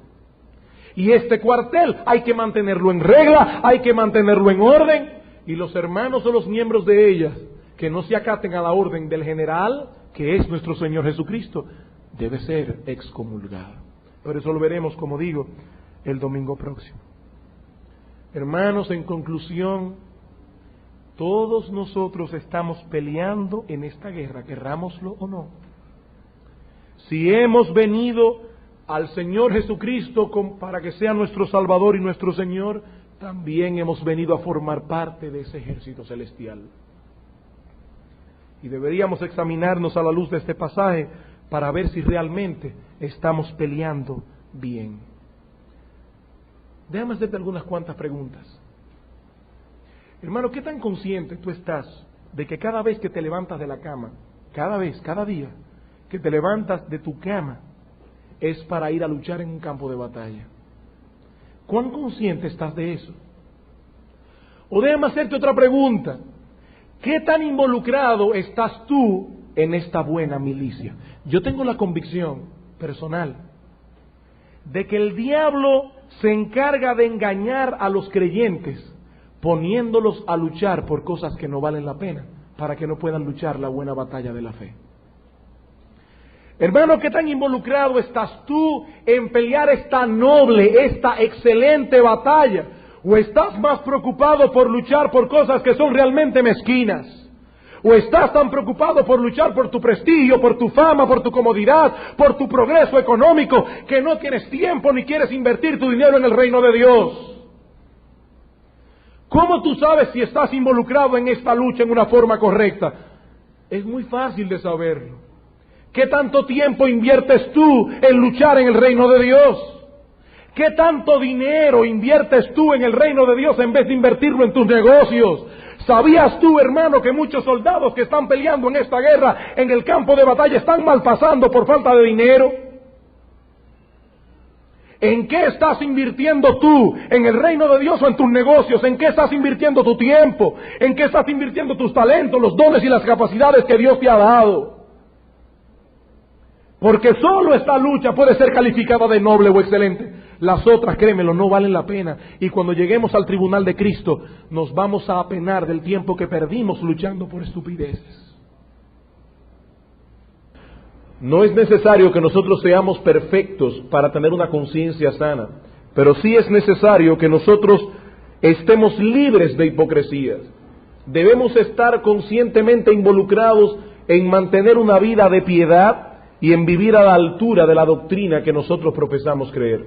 Y este cuartel hay que mantenerlo en regla, hay que mantenerlo en orden. Y los hermanos o los miembros de ella que no se acaten a la orden del general, que es nuestro Señor Jesucristo, debe ser excomulgado. Pero eso lo veremos, como digo, el domingo próximo. Hermanos, en conclusión, todos nosotros estamos peleando en esta guerra, querrámoslo o no. Si hemos venido al Señor Jesucristo para que sea nuestro Salvador y nuestro Señor, también hemos venido a formar parte de ese ejército celestial. Y deberíamos examinarnos a la luz de este pasaje para ver si realmente estamos peleando bien. Déjame hacerte algunas cuantas preguntas. Hermano, ¿qué tan consciente tú estás de que cada vez que te levantas de la cama, cada día que te levantas de tu cama, es para ir a luchar en un campo de batalla? ¿Cuán consciente estás de eso? O déjame hacerte otra pregunta. ¿Qué tan involucrado estás tú en esta buena milicia? Yo tengo la convicción personal de que el diablo se encarga de engañar a los creyentes poniéndolos a luchar por cosas que no valen la pena, para que no puedan luchar la buena batalla de la fe. Hermano, ¿qué tan involucrado estás tú en pelear esta noble, esta excelente batalla? ¿O estás más preocupado por luchar por cosas que son realmente mezquinas? ¿O estás tan preocupado por luchar por tu prestigio, por tu fama, por tu comodidad, por tu progreso económico, que no tienes tiempo ni quieres invertir tu dinero en el reino de Dios? ¿Cómo tú sabes si estás involucrado en esta lucha en una forma correcta? Es muy fácil de saberlo. ¿Qué tanto tiempo inviertes tú en luchar en el reino de Dios? ¿Qué tanto dinero inviertes tú en el reino de Dios en vez de invertirlo en tus negocios? ¿Sabías tú, hermano, que muchos soldados que están peleando en esta guerra, en el campo de batalla, están mal pasando por falta de dinero? ¿En qué estás invirtiendo tú? ¿En el reino de Dios o en tus negocios? ¿En qué estás invirtiendo tu tiempo? ¿En qué estás invirtiendo tus talentos, los dones y las capacidades que Dios te ha dado? Porque solo esta lucha puede ser calificada de noble o excelente. Las otras, créemelo, no valen la pena. Y cuando lleguemos al tribunal de Cristo, nos vamos a apenar del tiempo que perdimos luchando por estupideces. No es necesario que nosotros seamos perfectos para tener una conciencia sana, pero sí es necesario que nosotros estemos libres de hipocresías. Debemos estar conscientemente involucrados en mantener una vida de piedad y en vivir a la altura de la doctrina que nosotros profesamos creer.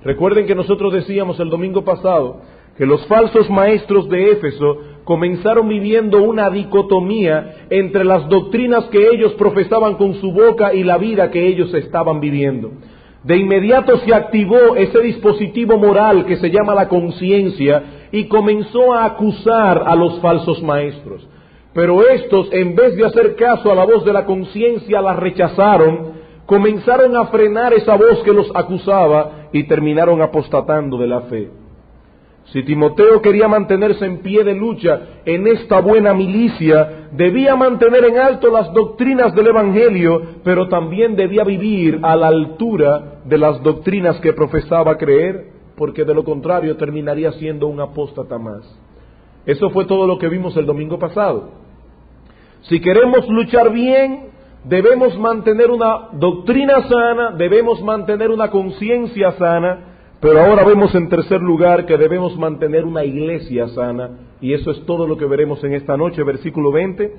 Recuerden que nosotros decíamos el domingo pasado que los falsos maestros de Éfeso comenzaron viviendo una dicotomía entre las doctrinas que ellos profesaban con su boca y la vida que ellos estaban viviendo. De inmediato se activó ese dispositivo moral que se llama la conciencia y comenzó a acusar a los falsos maestros. Pero estos, en vez de hacer caso a la voz de la conciencia, la rechazaron, comenzaron a frenar esa voz que los acusaba y terminaron apostatando de la fe. Si Timoteo quería mantenerse en pie de lucha en esta buena milicia, debía mantener en alto las doctrinas del Evangelio, pero también debía vivir a la altura de las doctrinas que profesaba creer, porque de lo contrario terminaría siendo un apóstata más. Eso fue todo lo que vimos el domingo pasado. Si queremos luchar bien, debemos mantener una doctrina sana, debemos mantener una conciencia sana, pero ahora vemos en tercer lugar que debemos mantener una iglesia sana, y eso es todo lo que veremos en esta noche. Versículo 20,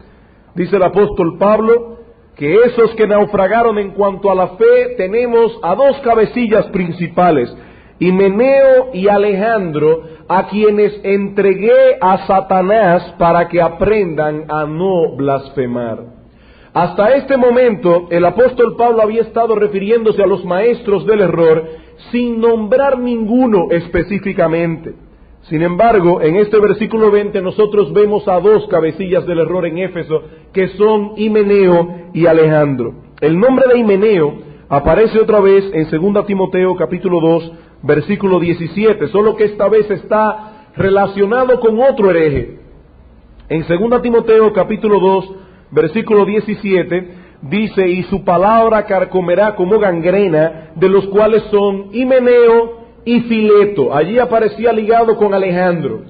dice el apóstol Pablo que esos que naufragaron en cuanto a la fe tenemos a dos cabecillas principales, Himeneo y Alejandro, a quienes entregué a Satanás para que aprendan a no blasfemar. Hasta este momento el apóstol Pablo había estado refiriéndose a los maestros del error sin nombrar ninguno específicamente. Sin embargo, en este versículo 20 nosotros vemos a dos cabecillas del error en Éfeso, que son Himeneo y Alejandro. El nombre de Himeneo aparece otra vez en 2 Timoteo capítulo 2, versículo 17, solo que esta vez está relacionado con otro hereje. En 2 Timoteo capítulo 2, versículo 17, dice: y su palabra carcomerá como gangrena, de los cuales son Himeneo y Fileto. Allí aparecía ligado con Alejandro.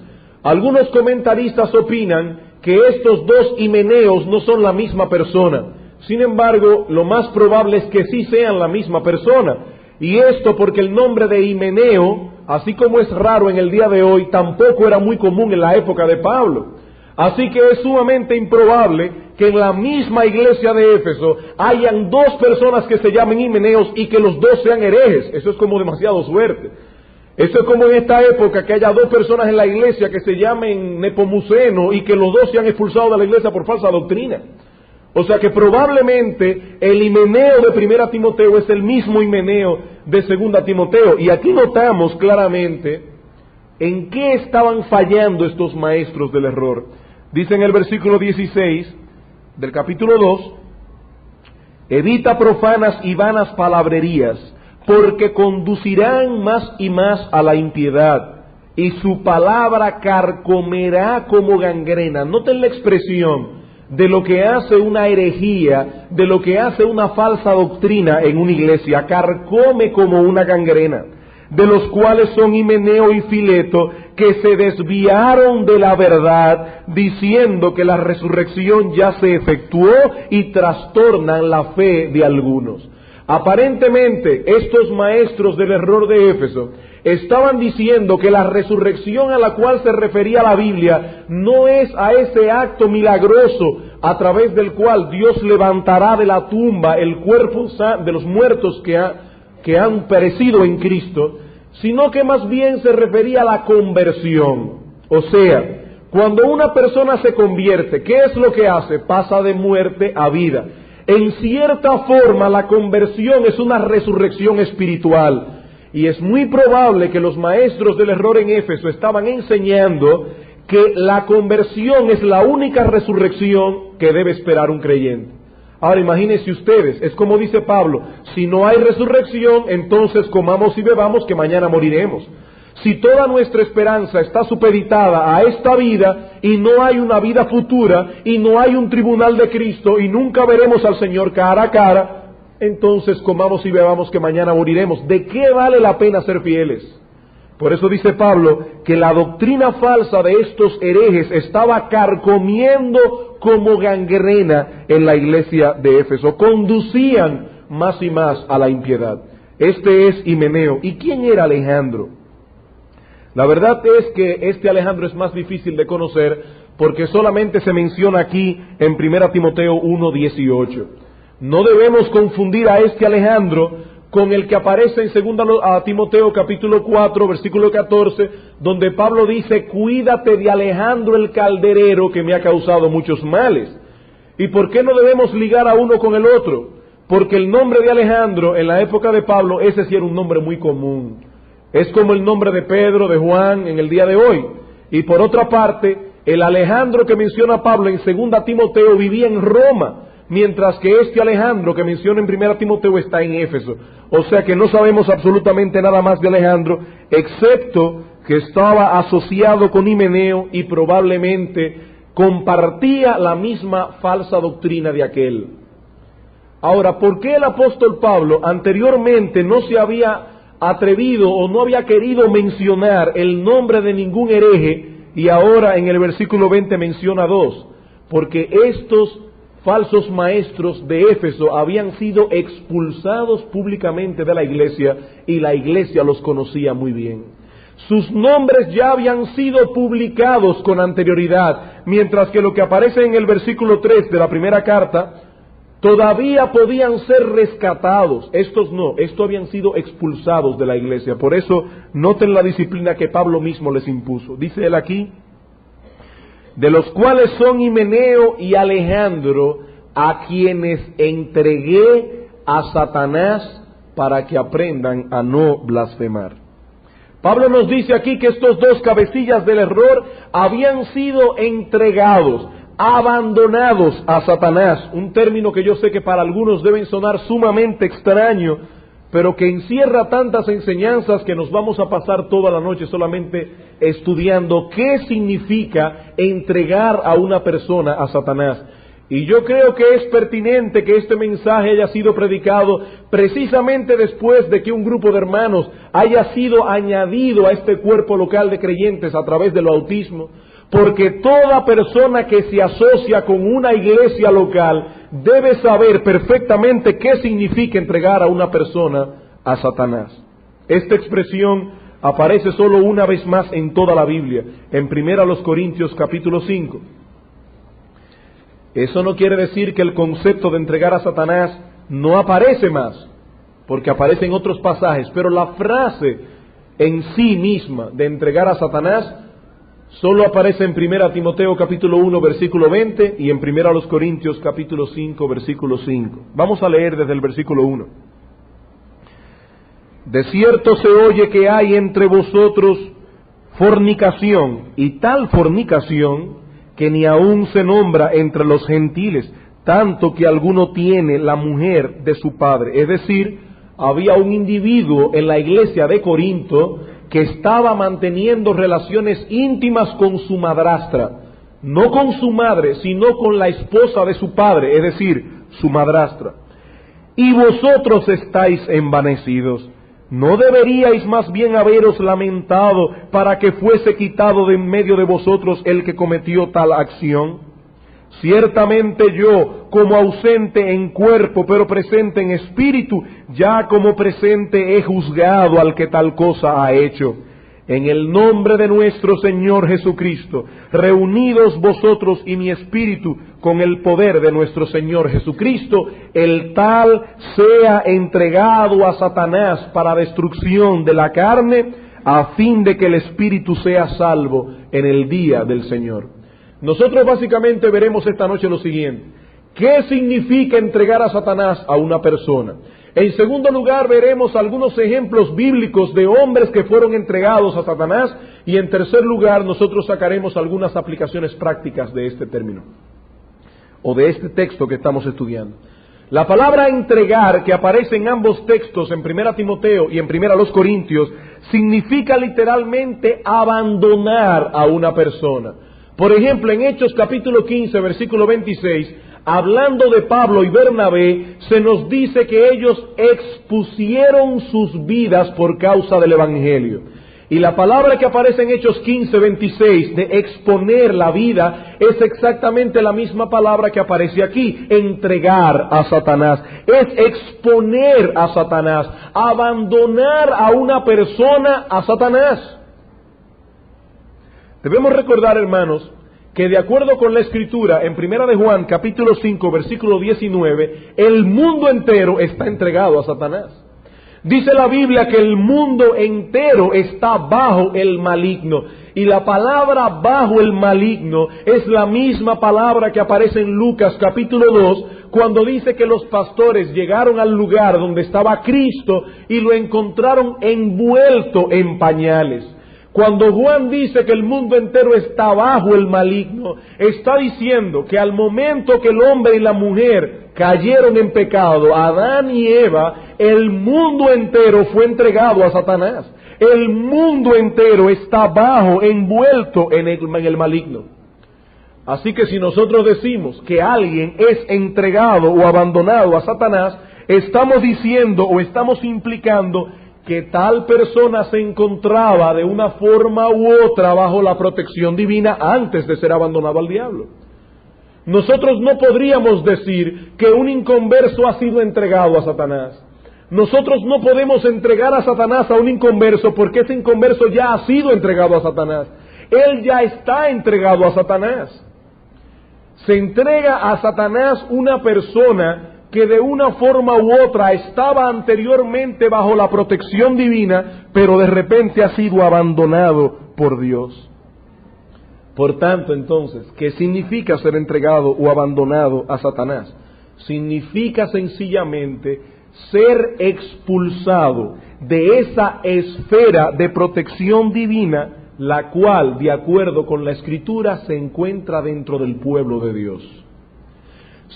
Algunos comentaristas opinan que estos dos Himeneos no son la misma persona. Sin embargo, lo más probable es que sí sean la misma persona. Y esto porque el nombre de Himeneo, así como es raro en el día de hoy, tampoco era muy común en la época de Pablo. Así que es sumamente improbable que en la misma iglesia de Éfeso hayan dos personas que se llamen Himeneos y que los dos sean herejes. Eso es como demasiado suerte. Eso es como en esta época que haya dos personas en la iglesia que se llamen Nepomuceno y que los dos sean expulsados de la iglesia por falsa doctrina. O sea que probablemente el Himeneo de 1 Timoteo es el mismo Himeneo de 2 Timoteo. Y aquí notamos claramente en qué estaban fallando estos maestros del error. Dice en el versículo 16 del capítulo 2, evita profanas y vanas palabrerías, porque conducirán más y más a la impiedad, y su palabra carcomerá como gangrena. Noten la expresión de lo que hace una herejía, de lo que hace una falsa doctrina en una iglesia, carcome como una gangrena, de los cuales son Himeneo y Fileto, que se desviaron de la verdad, diciendo que la resurrección ya se efectuó, y trastornan la fe de algunos. Aparentemente, estos maestros del error de Éfeso estaban diciendo que la resurrección a la cual se refería la Biblia no es a ese acto milagroso a través del cual Dios levantará de la tumba el cuerpo de los muertos que han perecido en Cristo, sino que más bien se refería a la conversión. O sea, cuando una persona se convierte, ¿qué es lo que hace? Pasa de muerte a vida. En cierta forma, la conversión es una resurrección espiritual. Y es muy probable que los maestros del error en Éfeso estaban enseñando que la conversión es la única resurrección que debe esperar un creyente. Ahora imagínense ustedes, es como dice Pablo: si no hay resurrección, entonces comamos y bebamos, que mañana moriremos. Si toda nuestra esperanza está supeditada a esta vida y no hay una vida futura y no hay un tribunal de Cristo y nunca veremos al Señor cara a cara, entonces comamos y bebamos, que mañana moriremos. ¿De qué vale la pena ser fieles? Por eso dice Pablo que la doctrina falsa de estos herejes estaba carcomiendo como gangrena en la iglesia de Éfeso. Conducían más y más a la impiedad. Este es Himeneo. ¿Y quién era Alejandro? La verdad es que este Alejandro es más difícil de conocer porque solamente se menciona aquí en 1 Timoteo 1:18. No debemos confundir a este Alejandro con el que aparece en 2 Timoteo capítulo 4, versículo 14, donde Pablo dice: cuídate de Alejandro el calderero, que me ha causado muchos males. ¿Y por qué no debemos ligar a uno con el otro? Porque el nombre de Alejandro en la época de Pablo, ese sí era un nombre muy común. Es como el nombre de Pedro, de Juan en el día de hoy. Y por otra parte, el Alejandro que menciona Pablo en 2 Timoteo vivía en Roma. mientras que este Alejandro que menciona en 1 Timoteo está en Éfeso. O sea que no sabemos absolutamente nada más de Alejandro, excepto que estaba asociado con Himeneo y probablemente compartía la misma falsa doctrina de aquel. Ahora, ¿por qué el apóstol Pablo anteriormente no se había atrevido o no había querido mencionar el nombre de ningún hereje y ahora en el versículo 20 menciona dos? Porque estos falsos maestros de Éfeso habían sido expulsados públicamente de la iglesia y la iglesia los conocía muy bien. Sus nombres ya habían sido publicados con anterioridad, mientras que lo que aparece en el versículo 3 de la primera carta todavía podían ser rescatados. Estos no, estos habían sido expulsados de la iglesia. Por eso noten la disciplina que Pablo mismo les impuso. Dice él aquí: de los cuales son Himeneo y Alejandro, a quienes entregué a Satanás para que aprendan a no blasfemar. Pablo nos dice aquí que estos dos cabecillas del error habían sido entregados, abandonados a Satanás, un término que yo sé que para algunos deben sonar sumamente extraño, pero que encierra tantas enseñanzas que nos vamos a pasar toda la noche solamente estudiando qué significa entregar a una persona a Satanás. Y yo creo que es pertinente que este mensaje haya sido predicado precisamente después de que un grupo de hermanos haya sido añadido a este cuerpo local de creyentes a través del bautismo, porque toda persona que se asocia con una iglesia local debe saber perfectamente qué significa entregar a una persona a Satanás. Esta expresión aparece solo una vez más en toda la Biblia, en 1 Corintios capítulo 5. Eso no quiere decir que el concepto de entregar a Satanás no aparece más, porque aparece en otros pasajes, pero la frase en sí misma de entregar a Satanás solo aparece en 1 Timoteo capítulo 1 versículo 20 y en 1 Corintios capítulo 5 versículo 5. Vamos a leer desde el versículo 1. De cierto se oye que hay entre vosotros fornicación, y tal fornicación que ni aun se nombra entre los gentiles, tanto que alguno tiene la mujer de su padre. Es decir, había un individuo en la iglesia de Corinto que estaba manteniendo relaciones íntimas con su madrastra, no con su madre, sino con la esposa de su padre, es decir, su madrastra. Y vosotros estáis envanecidos. ¿No deberíais más bien haberos lamentado para que fuese quitado de en medio de vosotros el que cometió tal acción? Ciertamente yo, como ausente en cuerpo, pero presente en espíritu, ya como presente he juzgado al que tal cosa ha hecho. En el nombre de nuestro Señor Jesucristo, reunidos vosotros y mi espíritu con el poder de nuestro Señor Jesucristo, el tal sea entregado a Satanás para destrucción de la carne, a fin de que el espíritu sea salvo en el día del Señor. Nosotros básicamente veremos esta noche lo siguiente: ¿qué significa entregar a Satanás a una persona? En segundo lugar, veremos algunos ejemplos bíblicos de hombres que fueron entregados a Satanás. Y en tercer lugar, nosotros sacaremos algunas aplicaciones prácticas de este término, o de este texto que estamos estudiando. La palabra entregar, que aparece en ambos textos, en 1 Timoteo y en 1 Corintios, significa literalmente abandonar a una persona. Por ejemplo, en Hechos capítulo 15, versículo 26, hablando de Pablo y Bernabé, se nos dice que ellos expusieron sus vidas por causa del Evangelio. Y la palabra que aparece en Hechos 15, 26, de exponer la vida, es exactamente la misma palabra que aparece aquí: entregar a Satanás. Es exponer a Satanás, abandonar a una persona a Satanás. Debemos recordar, hermanos, que de acuerdo con la Escritura, en 1 de Juan, capítulo 5, versículo 19, el mundo entero está entregado a Satanás. Dice la Biblia que el mundo entero está bajo el maligno. Y la palabra bajo el maligno es la misma palabra que aparece en Lucas capítulo 2, cuando dice que los pastores llegaron al lugar donde estaba Cristo y lo encontraron envuelto en pañales. Cuando Juan dice que el mundo entero está bajo el maligno, está diciendo que al momento que el hombre y la mujer cayeron en pecado, Adán y Eva, el mundo entero fue entregado a Satanás. El mundo entero está envuelto en el maligno. Así que si nosotros decimos que alguien es entregado o abandonado a Satanás, estamos diciendo o estamos implicando que tal persona se encontraba de una forma u otra bajo la protección divina antes de ser abandonado al diablo. Nosotros no podríamos decir que un inconverso ha sido entregado a Satanás. Nosotros no podemos entregar a Satanás a un inconverso porque ese inconverso ya ha sido entregado a Satanás. Él ya está entregado a Satanás. Se entrega a Satanás una persona que de una forma u otra estaba anteriormente bajo la protección divina, pero de repente ha sido abandonado por Dios. Por tanto, entonces, ¿qué significa ser entregado o abandonado a Satanás? Significa sencillamente ser expulsado de esa esfera de protección divina, la cual, de acuerdo con la Escritura, se encuentra dentro del pueblo de Dios.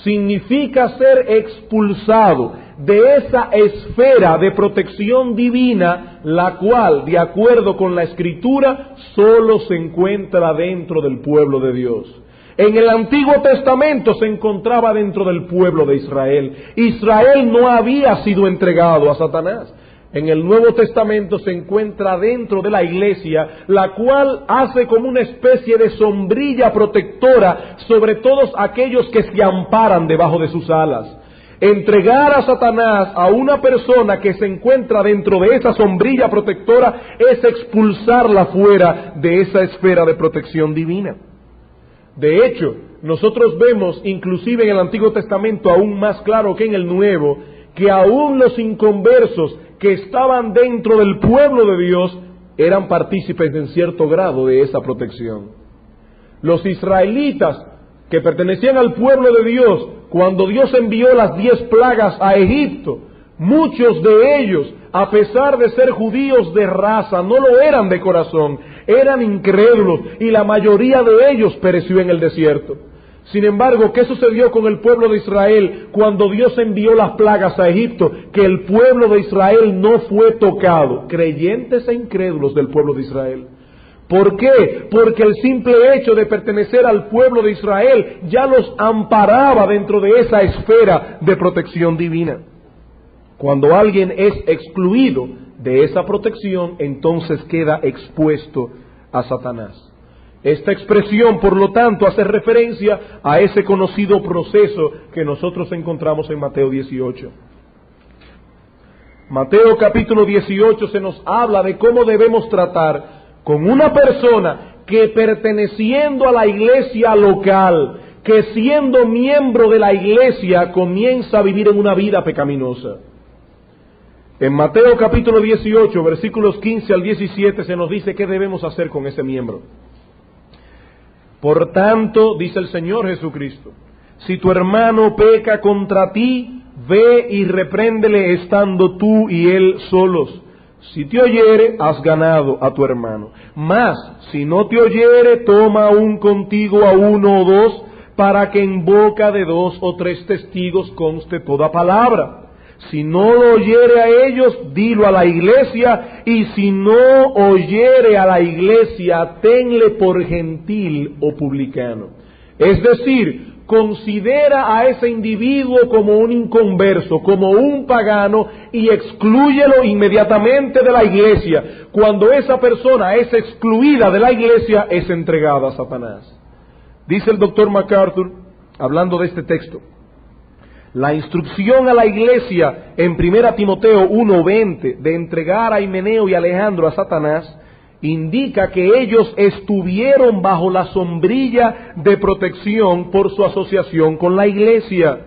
Significa ser expulsado de esa esfera de protección divina, la cual, de acuerdo con la Escritura, solo se encuentra dentro del pueblo de Dios. En el Antiguo Testamento se encontraba dentro del pueblo de Israel. Israel no había sido entregado a Satanás. En el Nuevo Testamento se encuentra dentro de la iglesia, la cual hace como una especie de sombrilla protectora sobre todos aquellos que se amparan debajo de sus alas. Entregar a Satanás a una persona que se encuentra dentro de esa sombrilla protectora es expulsarla fuera de esa esfera de protección divina. De hecho, nosotros vemos, inclusive en el Antiguo Testamento, aún más claro que en el Nuevo, que aún los inconversos que estaban dentro del pueblo de Dios eran partícipes en cierto grado de esa protección. Los israelitas que pertenecían al pueblo de Dios, cuando Dios envió las 10 plagas a Egipto, muchos de ellos, a pesar de ser judíos de raza, no lo eran de corazón, eran incrédulos y la mayoría de ellos pereció en el desierto. Sin embargo, ¿qué sucedió con el pueblo de Israel cuando Dios envió las plagas a Egipto? Que el pueblo de Israel no fue tocado, creyentes e incrédulos del pueblo de Israel. ¿Por qué? Porque el simple hecho de pertenecer al pueblo de Israel ya los amparaba dentro de esa esfera de protección divina. Cuando alguien es excluido de esa protección, entonces queda expuesto a Satanás. Esta expresión, por lo tanto, hace referencia a ese conocido proceso que nosotros encontramos en Mateo 18. Mateo capítulo 18 se nos habla de cómo debemos tratar con una persona que, perteneciendo a la iglesia local, que siendo miembro de la iglesia comienza a vivir en una vida pecaminosa. En Mateo capítulo 18, versículos 15 al 17 se nos dice qué debemos hacer con ese miembro. Por tanto, dice el Señor Jesucristo, si tu hermano peca contra ti, ve y repréndele estando tú y él solos. Si te oyere, has ganado a tu hermano. Mas, si no te oyere, toma aún contigo a 1 o 2, para que en boca de 2 o 3 testigos conste toda palabra. Si no lo oyere a ellos, dilo a la iglesia, y si no oyere a la iglesia, tenle por gentil o publicano. Es decir, considera a ese individuo como un inconverso, como un pagano, y exclúyelo inmediatamente de la iglesia. Cuando esa persona es excluida de la iglesia, es entregada a Satanás. Dice el doctor MacArthur, hablando de este texto, la instrucción a la iglesia en 1 Timoteo 1:20 de entregar a Himeneo y Alejandro a Satanás indica que ellos estuvieron bajo la sombrilla de protección por su asociación con la iglesia,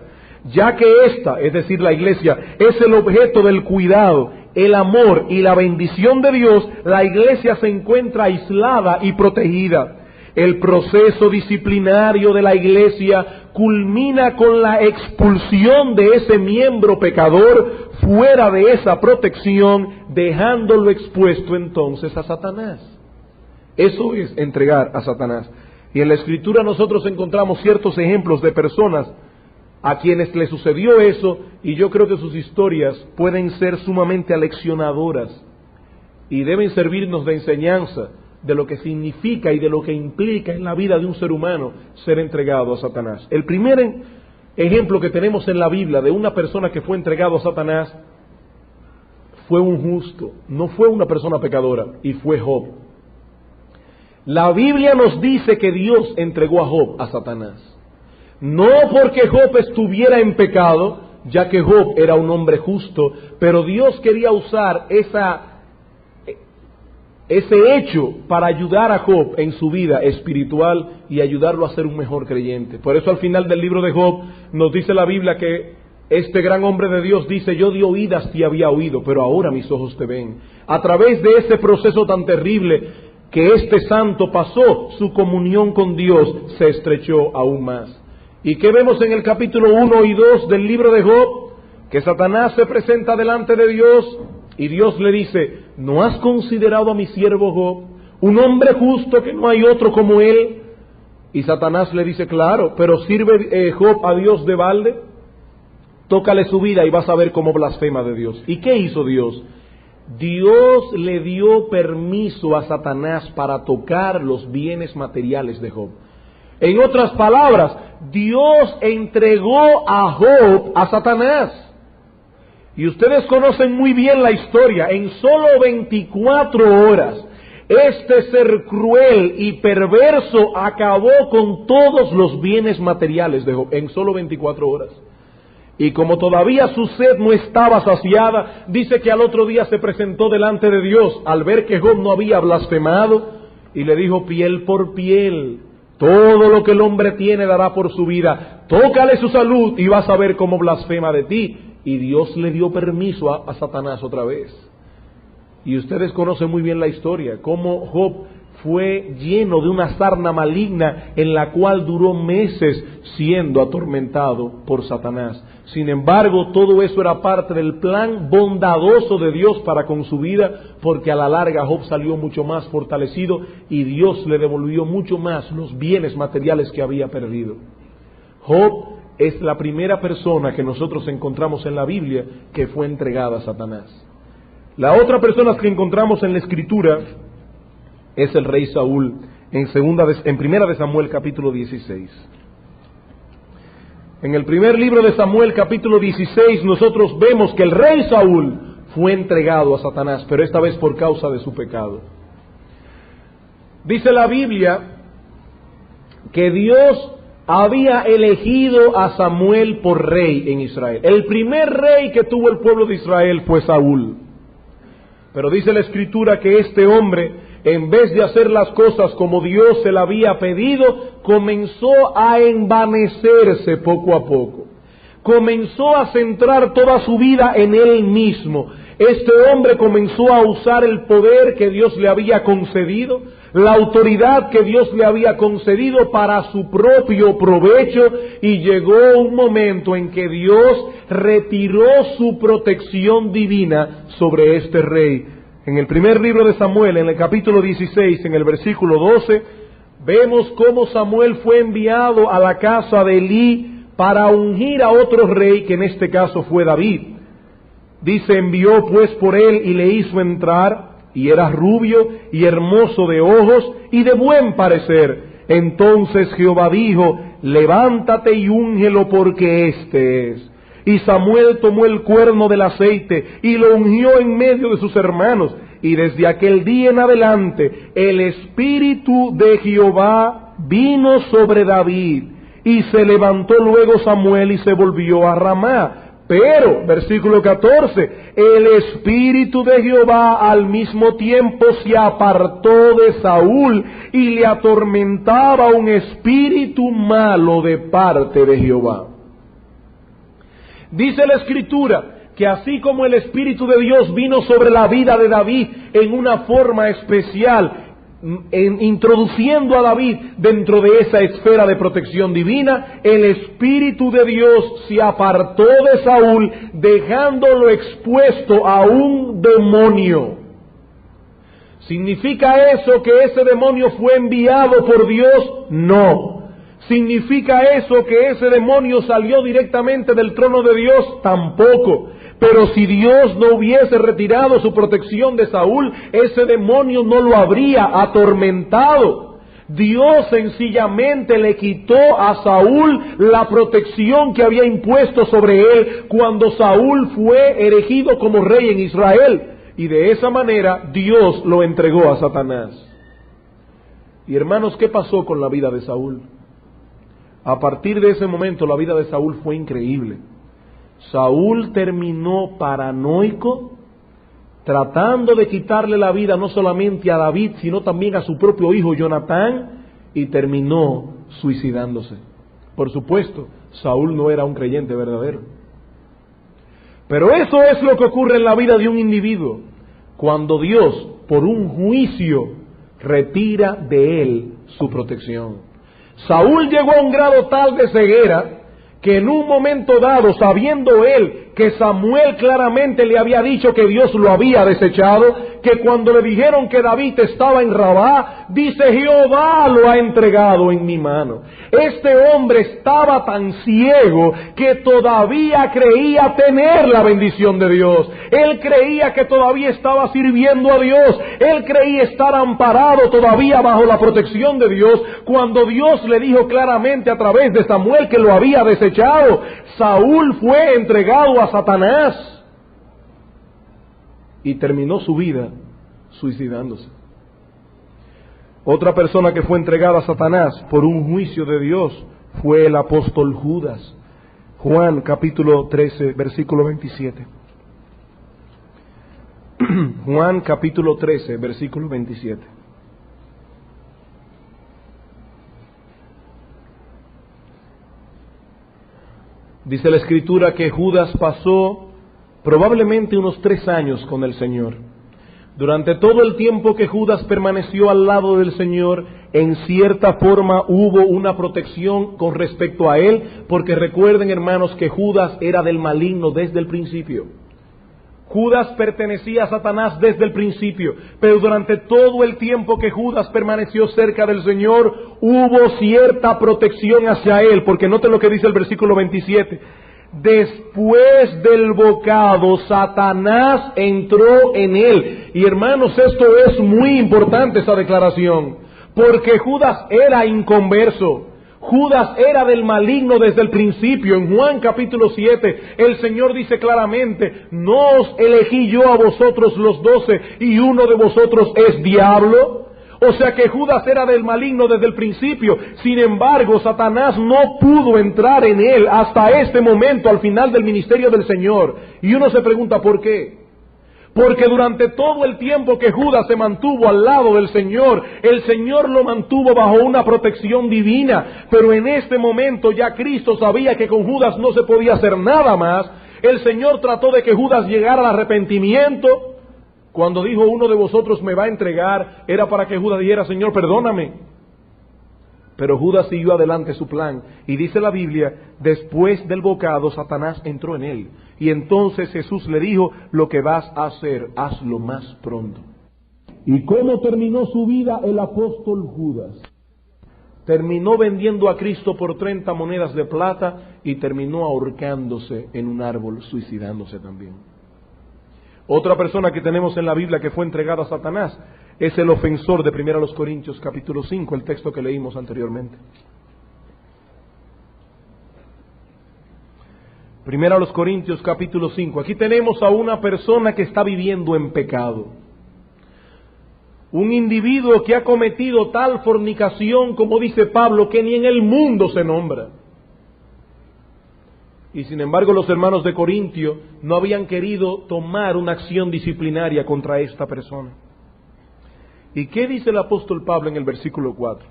ya que esta, es decir, la iglesia, es el objeto del cuidado, el amor y la bendición de Dios. La iglesia se encuentra aislada y protegida. El proceso disciplinario de la iglesia culmina con la expulsión de ese miembro pecador fuera de esa protección, dejándolo expuesto entonces a Satanás. Eso es entregar a Satanás. Y en la Escritura nosotros encontramos ciertos ejemplos de personas a quienes le sucedió eso, y yo creo que sus historias pueden ser sumamente aleccionadoras y deben servirnos de enseñanza de lo que significa y de lo que implica en la vida de un ser humano ser entregado a Satanás. El primer ejemplo que tenemos en la Biblia de una persona que fue entregado a Satanás fue un justo, no fue una persona pecadora, y fue Job. La Biblia nos dice que Dios entregó a Job a Satanás. No porque Job estuviera en pecado, ya que Job era un hombre justo, pero Dios quería usar ese hecho para ayudar a Job en su vida espiritual y ayudarlo a ser un mejor creyente. Por eso al final del libro de Job nos dice la Biblia que este gran hombre de Dios dice: yo de oídas te había oído, pero ahora mis ojos te ven. A través de ese proceso tan terrible que este santo pasó, su comunión con Dios se estrechó aún más. ¿Y qué vemos en el capítulo 1 y 2 del libro de Job? Que Satanás se presenta delante de Dios y Dios le dice: ¿no has considerado a mi siervo Job, un hombre justo que no hay otro como él? Y Satanás le dice: claro, pero ¿sirve Job a Dios de balde? Tócale su vida y vas a ver cómo blasfema de Dios. ¿Y qué hizo Dios? Dios le dio permiso a Satanás para tocar los bienes materiales de Job. En otras palabras, Dios entregó a Job a Satanás. Y ustedes conocen muy bien la historia. En solo 24 horas, este ser cruel y perverso acabó con todos los bienes materiales de Job. En solo 24 horas. Y como todavía su sed no estaba saciada, dice que al otro día se presentó delante de Dios al ver que Job no había blasfemado y le dijo: piel por piel, todo lo que el hombre tiene dará por su vida, tócale su salud y vas a ver cómo blasfema de ti. Y Dios le dio permiso a Satanás otra vez. Y ustedes conocen muy bien la historia, cómo Job fue lleno de una sarna maligna en la cual duró meses siendo atormentado por Satanás. Sin embargo, todo eso era parte del plan bondadoso de Dios para con su vida, porque a la larga Job salió mucho más fortalecido y Dios le devolvió mucho más los bienes materiales que había perdido. Job es la primera persona que nosotros encontramos en la Biblia que fue entregada a Satanás. La otra persona que encontramos en la Escritura es el rey Saúl, en Primera de Samuel capítulo 16. En el primer libro de Samuel capítulo 16 nosotros vemos que el rey Saúl fue entregado a Satanás, pero esta vez por causa de su pecado. Dice la Biblia que Dios había elegido a Samuel por rey en Israel. El primer rey que tuvo el pueblo de Israel fue Saúl. Pero dice la Escritura que este hombre, en vez de hacer las cosas como Dios se le había pedido, comenzó a envanecerse poco a poco. Comenzó a centrar toda su vida en él mismo. Este hombre comenzó a usar el poder que Dios le había concedido, la autoridad que Dios le había concedido para su propio provecho, y llegó un momento en que Dios retiró su protección divina sobre este rey. En el primer libro de Samuel, en el capítulo 16, en el versículo 12, vemos cómo Samuel fue enviado a la casa de Elí para ungir a otro rey, que en este caso fue David. Dice: envió pues por él y le hizo entrar, y era rubio y hermoso de ojos y de buen parecer. Entonces Jehová dijo: levántate y úngelo, porque este es. Y Samuel tomó el cuerno del aceite y lo ungió en medio de sus hermanos. Y desde aquel día en adelante el Espíritu de Jehová vino sobre David. Y se levantó luego Samuel y se volvió a Ramá. Pero, versículo 14, el Espíritu de Jehová al mismo tiempo se apartó de Saúl y le atormentaba un espíritu malo de parte de Jehová. Dice la Escritura que así como el Espíritu de Dios vino sobre la vida de David en una forma especial, introduciendo a David dentro de esa esfera de protección divina, el Espíritu de Dios se apartó de Saúl, dejándolo expuesto a un demonio. ¿Significa eso que ese demonio fue enviado por Dios? No. ¿Significa eso que ese demonio salió directamente del trono de Dios? Tampoco. Pero si Dios no hubiese retirado su protección de Saúl, ese demonio no lo habría atormentado. Dios sencillamente le quitó a Saúl la protección que había impuesto sobre él cuando Saúl fue erigido como rey en Israel. Y de esa manera Dios lo entregó a Satanás. Y hermanos, ¿qué pasó con la vida de Saúl? A partir de ese momento la vida de Saúl fue increíble. Saúl terminó paranoico, tratando de quitarle la vida no solamente a David, sino también a su propio hijo Jonatán, y terminó suicidándose. Por supuesto, Saúl no era un creyente verdadero. Pero eso es lo que ocurre en la vida de un individuo, cuando Dios, por un juicio, retira de él su protección. Saúl llegó a un grado tal de ceguera que en un momento dado, sabiendo él que Samuel claramente le había dicho que Dios lo había desechado, que cuando le dijeron que David estaba en Rabá, dice: Jehová lo ha entregado en mi mano. Este hombre estaba tan ciego que todavía creía tener la bendición de Dios. Él creía que todavía estaba sirviendo a Dios. Él creía estar amparado todavía bajo la protección de Dios, cuando Dios le dijo claramente a través de Samuel que lo había desechado. Saúl fue entregado a Satanás y terminó su vida suicidándose. Otra persona que fue entregada a Satanás por un juicio de Dios fue el apóstol Judas. Juan capítulo 13, versículo 27. Juan capítulo 13, versículo 27. Dice la Escritura que Judas pasó probablemente unos 3 años con el Señor. Durante todo el tiempo que Judas permaneció al lado del Señor, en cierta forma hubo una protección con respecto a él, porque recuerden, hermanos, que Judas era del maligno desde el principio. Judas pertenecía a Satanás desde el principio, pero durante todo el tiempo que Judas permaneció cerca del Señor, hubo cierta protección hacia él, porque note lo que dice el versículo 27. Después del bocado, Satanás entró en él. Y hermanos, esto es muy importante, esa declaración, porque Judas era inconverso. Judas era del maligno desde el principio. En Juan capítulo 7, el Señor dice claramente: no os elegí yo a vosotros los 12, y uno de vosotros es diablo. O sea que Judas era del maligno desde el principio. Sin embargo, Satanás no pudo entrar en él hasta este momento, al final del ministerio del Señor. Y uno se pregunta, ¿por qué? Porque durante todo el tiempo que Judas se mantuvo al lado del Señor, el Señor lo mantuvo bajo una protección divina. Pero en este momento ya Cristo sabía que con Judas no se podía hacer nada más. El Señor trató de que Judas llegara al arrepentimiento. Cuando dijo: uno de vosotros me va a entregar, era para que Judas dijera: Señor, perdóname. Pero Judas siguió adelante su plan. Y dice la Biblia: después del bocado, Satanás entró en él. Y entonces Jesús le dijo: lo que vas a hacer, hazlo más pronto. ¿Y cómo terminó su vida el apóstol Judas? Terminó vendiendo a Cristo por 30 monedas de plata y terminó ahorcándose en un árbol, suicidándose también. Otra persona que tenemos en la Biblia que fue entregada a Satanás es el ofensor de 1 Corintios capítulo 5, el texto que leímos anteriormente. 1 Corintios capítulo 5. Aquí tenemos a una persona que está viviendo en pecado. Un individuo que ha cometido tal fornicación, como dice Pablo, que ni en el mundo se nombra. Y sin embargo los hermanos de Corintio no habían querido tomar una acción disciplinaria contra esta persona. ¿Y qué dice el apóstol Pablo en el versículo 4?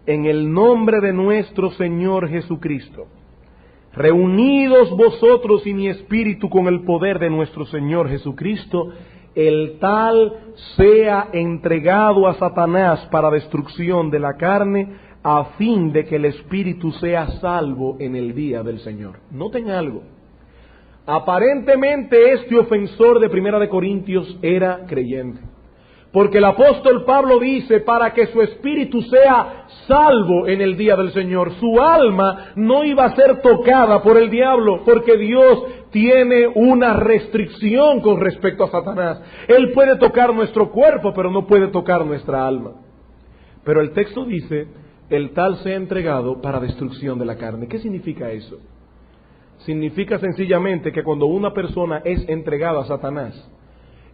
En el nombre de nuestro Señor Jesucristo, reunidos vosotros y mi espíritu con el poder de nuestro Señor Jesucristo, el tal sea entregado a Satanás para destrucción de la carne, a fin de que el espíritu sea salvo en el día del Señor. Noten algo. Aparentemente este ofensor de 1 Corintios era creyente. Porque el apóstol Pablo dice, para que su espíritu sea salvo en el día del Señor. Su alma no iba a ser tocada por el diablo, porque Dios tiene una restricción con respecto a Satanás. Él puede tocar nuestro cuerpo, pero no puede tocar nuestra alma. Pero el texto dice, el tal sea entregado para destrucción de la carne. ¿Qué significa eso? Significa sencillamente que cuando una persona es entregada a Satanás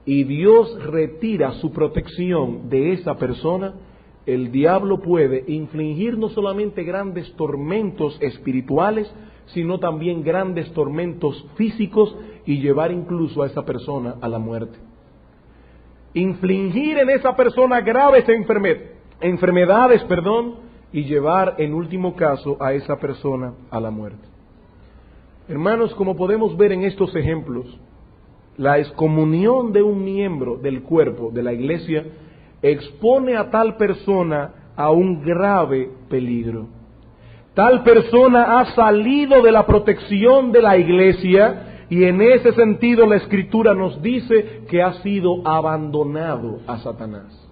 y Dios retira su protección de esa persona, el diablo puede infligir no solamente grandes tormentos espirituales, sino también grandes tormentos físicos y llevar incluso a esa persona a la muerte. Infligir en esa persona graves enfermedades, y llevar en último caso a esa persona a la muerte. Hermanos, como podemos ver en estos ejemplos, la excomunión de un miembro del cuerpo de la iglesia expone a tal persona a un grave peligro. Tal persona ha salido de la protección de la iglesia y en ese sentido la Escritura nos dice que ha sido abandonado a Satanás.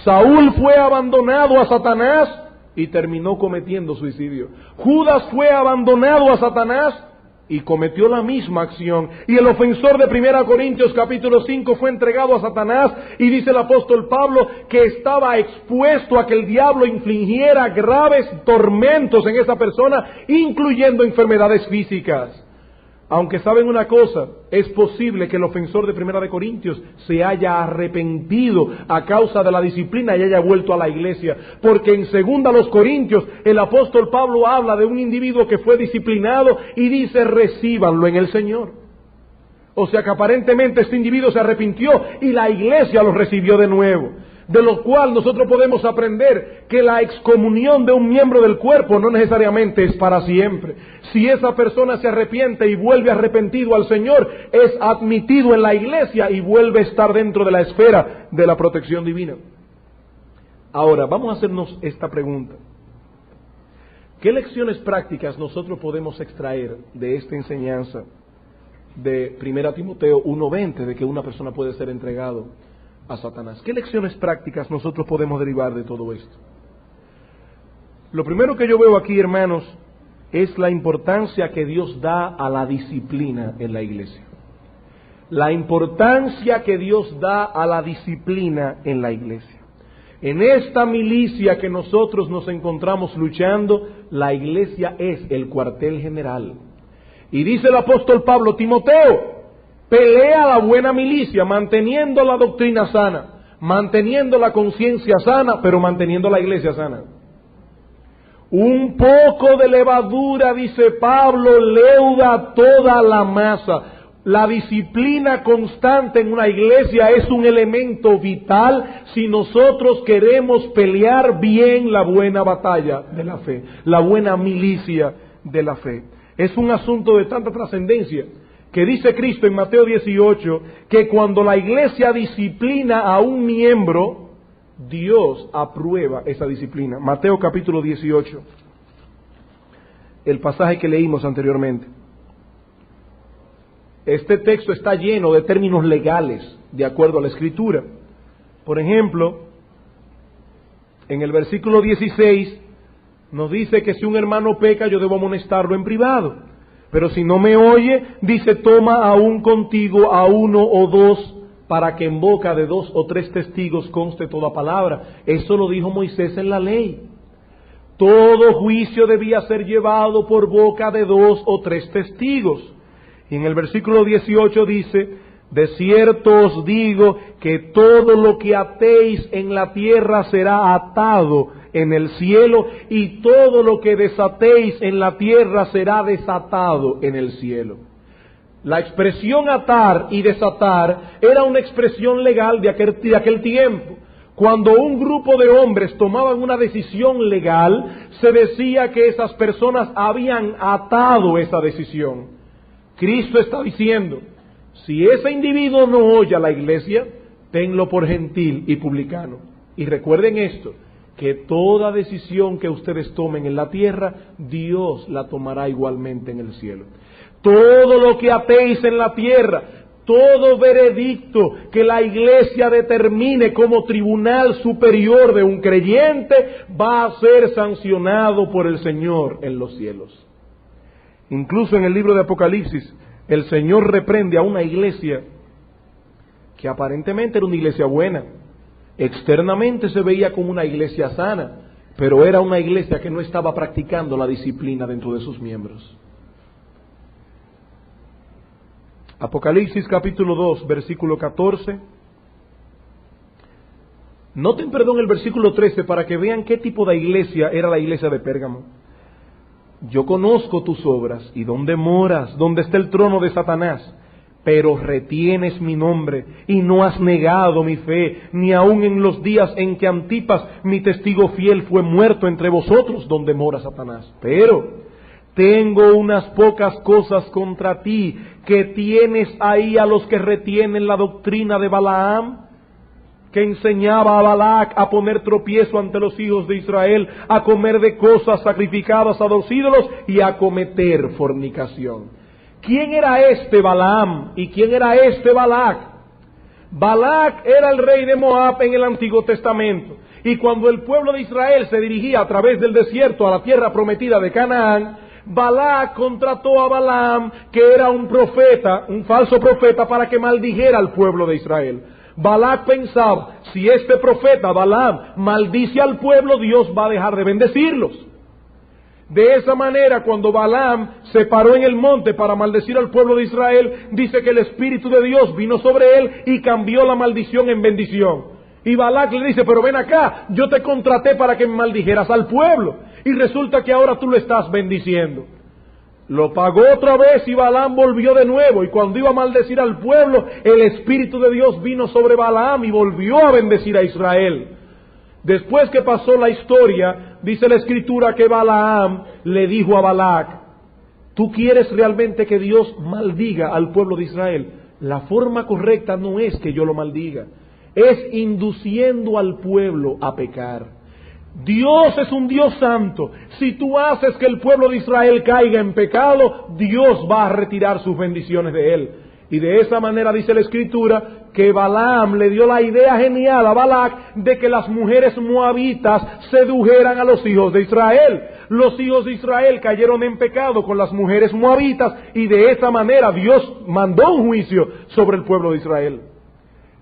Saúl fue abandonado a Satanás y terminó cometiendo suicidio. Judas fue abandonado a Satanás y cometió la misma acción. Y el ofensor de 1 Corintios capítulo 5 fue entregado a Satanás, y dice el apóstol Pablo que estaba expuesto a que el diablo infligiera graves tormentos en esa persona, incluyendo enfermedades físicas. Aunque saben una cosa, es posible que el ofensor de 1 Corintios se haya arrepentido a causa de la disciplina y haya vuelto a la iglesia, porque en 2 Corintios el apóstol Pablo habla de un individuo que fue disciplinado y dice, recíbanlo en el Señor. O sea que aparentemente este individuo se arrepintió y la iglesia lo recibió de nuevo. De lo cual nosotros podemos aprender que la excomunión de un miembro del cuerpo no necesariamente es para siempre. Si esa persona se arrepiente y vuelve arrepentido al Señor, es admitido en la iglesia y vuelve a estar dentro de la esfera de la protección divina. Ahora, vamos a hacernos esta pregunta. ¿Qué lecciones prácticas nosotros podemos extraer de esta enseñanza de 1 Timoteo 1:20, de que una persona puede ser entregado a Satanás? ¿Qué lecciones prácticas nosotros podemos derivar de todo esto? Lo primero que yo veo aquí, hermanos, es la importancia que Dios da a la disciplina en la iglesia. La importancia que Dios da a la disciplina en la iglesia. En esta milicia que nosotros nos encontramos luchando, la iglesia es el cuartel general. Y dice el apóstol Pablo, Timoteo, pelea la buena milicia, manteniendo la doctrina sana, manteniendo la conciencia sana, pero manteniendo la iglesia sana. Un poco de levadura, dice Pablo, leuda toda la masa. La disciplina constante en una iglesia es un elemento vital si nosotros queremos pelear bien la buena batalla de la fe, la buena milicia de la fe. Es un asunto de tanta trascendencia que dice Cristo en Mateo 18, que cuando la iglesia disciplina a un miembro, Dios aprueba esa disciplina. Mateo capítulo 18, el pasaje que leímos anteriormente. Este texto está lleno de términos legales, de acuerdo a la Escritura. Por ejemplo, en el versículo 16, nos dice que si un hermano peca, yo debo amonestarlo en privado. Pero si no me oye, dice, toma aún contigo a uno o dos, para que en boca de 2 o 3 testigos conste toda palabra. Eso lo dijo Moisés en la ley. Todo juicio debía ser llevado por boca de 2 o 3 testigos. Y en el versículo 18 dice, de cierto os digo que todo lo que atéis en la tierra será atado en el cielo, y todo lo que desatéis en la tierra será desatado en el cielo. La expresión atar y desatar era una expresión legal de aquel tiempo. Cuando un grupo de hombres tomaban una decisión legal, se decía que esas personas habían atado esa decisión. Cristo está diciendo, si ese individuo no oye a la iglesia, tenlo por gentil y publicano. Y recuerden esto, que toda decisión que ustedes tomen en la tierra, Dios la tomará igualmente en el cielo. Todo lo que atéis en la tierra, Todo veredicto que la iglesia determine como tribunal superior de un creyente va a ser sancionado por el Señor en los cielos. Incluso en el libro de Apocalipsis, el Señor reprende a una iglesia que aparentemente era una iglesia buena. Externamente se veía como una iglesia sana, pero era una iglesia que no estaba practicando la disciplina dentro de sus miembros. Apocalipsis capítulo 2, versículo 14. Noten, el versículo 13 para que vean qué tipo de iglesia era la iglesia de Pérgamo. Yo conozco tus obras y dónde moras, dónde está el trono de Satanás, pero retienes mi nombre y no has negado mi fe, ni aun en los días en que Antipas, mi testigo fiel, fue muerto entre vosotros, donde mora Satanás. Pero tengo unas pocas cosas contra ti, que tienes ahí a los que retienen la doctrina de Balaam, que enseñaba a Balac a poner tropiezo ante los hijos de Israel, a comer de cosas sacrificadas a los ídolos y a cometer fornicación. ¿Quién era este Balaam y quién era este Balac? Balac era el rey de Moab en el Antiguo Testamento, y cuando el pueblo de Israel se dirigía a través del desierto a la tierra prometida de Canaán, Balac contrató a Balaam, que era un profeta, un falso profeta, para que maldijera al pueblo de Israel. Balac pensaba, si este profeta Balaam maldice al pueblo, Dios va a dejar de bendecirlos. De esa manera, cuando Balaam se paró en el monte para maldecir al pueblo de Israel, dice que el Espíritu de Dios vino sobre él y cambió la maldición en bendición. Y Balac le dice, pero ven acá, yo te contraté para que me maldijeras al pueblo, y resulta que ahora tú lo estás bendiciendo. Lo pagó otra vez y Balaam volvió de nuevo, y cuando iba a maldecir al pueblo, el Espíritu de Dios vino sobre Balaam y volvió a bendecir a Israel. Después que pasó la historia, dice la Escritura que Balaam le dijo a Balac, ¿tú quieres realmente que Dios maldiga al pueblo de Israel? La forma correcta no es que yo lo maldiga, es induciendo al pueblo a pecar. Dios es un Dios santo. Si tú haces que el pueblo de Israel caiga en pecado, Dios va a retirar sus bendiciones de él. Y de esa manera dice la Escritura que Balaam le dio la idea genial a Balac de que las mujeres moabitas sedujeran a los hijos de Israel. Los hijos de Israel cayeron en pecado con las mujeres moabitas y de esa manera Dios mandó un juicio sobre el pueblo de Israel.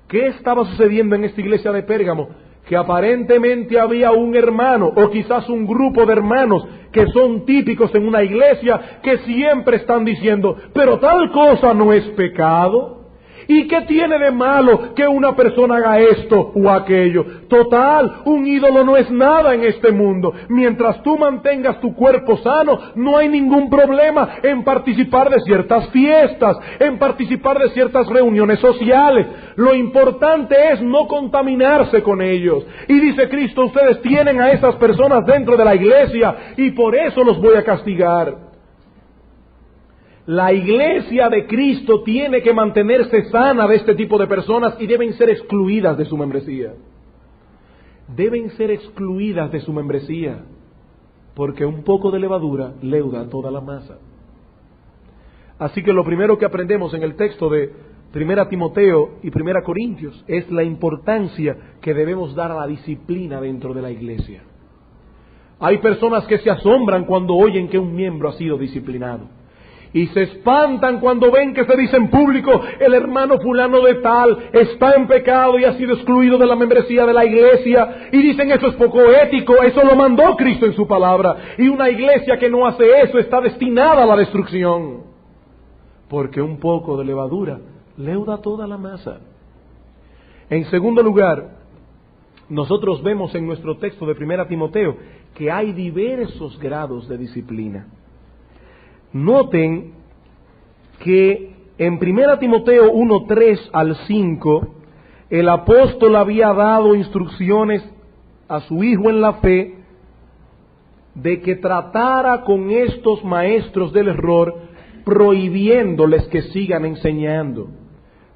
¿Qué estaba sucediendo en esta iglesia de Pérgamo? Que aparentemente había un hermano o quizás un grupo de hermanos que son típicos en una iglesia que siempre están diciendo, pero tal cosa no es pecado. ¿Y qué tiene de malo que una persona haga esto o aquello? Total, un ídolo no es nada en este mundo. Mientras tú mantengas tu cuerpo sano, no hay ningún problema en participar de ciertas fiestas, en participar de ciertas reuniones sociales. Lo importante es no contaminarse con ellos. Y dice Cristo, ustedes tienen a esas personas dentro de la iglesia y por eso los voy a castigar. La iglesia de Cristo tiene que mantenerse sana de este tipo de personas y deben ser excluidas de su membresía. Deben ser excluidas de su membresía, porque un poco de levadura leuda toda la masa. Así que lo primero que aprendemos en el texto de 1 Timoteo y 1 Corintios es la importancia que debemos dar a la disciplina dentro de la iglesia. Hay personas que se asombran cuando oyen que un miembro ha sido disciplinado. Y se espantan cuando ven que se dice en público, el hermano fulano de tal está en pecado y ha sido excluido de la membresía de la iglesia. Y dicen, eso es poco ético, eso lo mandó Cristo en su palabra. Y una iglesia que no hace eso está destinada a la destrucción. Porque un poco de levadura leuda toda la masa. En segundo lugar, nosotros vemos en nuestro texto de 1 Timoteo que hay diversos grados de disciplina. Noten que en 1 Timoteo 1:3 al 5, el apóstol había dado instrucciones a su hijo en la fe de que tratara con estos maestros del error, prohibiéndoles que sigan enseñando.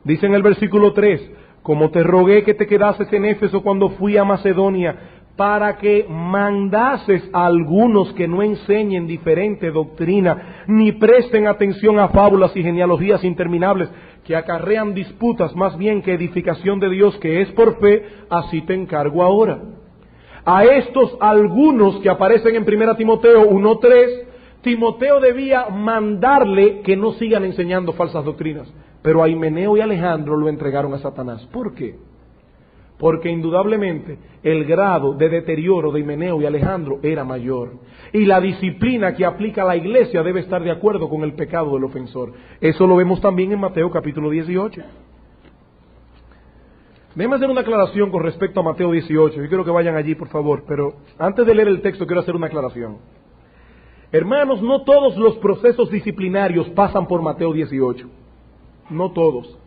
Dice en el versículo 3, como te rogué que te quedases en Éfeso cuando fui a Macedonia, para que mandases a algunos que no enseñen diferente doctrina, ni presten atención a fábulas y genealogías interminables, que acarrean disputas más bien que edificación de Dios, que es por fe, así te encargo ahora. A estos algunos que aparecen en 1 Timoteo 1:3, Timoteo debía mandarle que no sigan enseñando falsas doctrinas, pero a Himeneo y Alejandro lo entregaron a Satanás. ¿Por qué? Porque indudablemente el grado de deterioro de Himeneo y Alejandro era mayor, y la disciplina que aplica la iglesia debe estar de acuerdo con el pecado del ofensor. Eso lo vemos también en Mateo capítulo 18. Déjenme hacer una aclaración con respecto a Mateo 18. Yo quiero que vayan allí, por favor, pero antes de leer el texto quiero hacer una aclaración. Hermanos, no todos los procesos disciplinarios pasan por Mateo 18. No todos.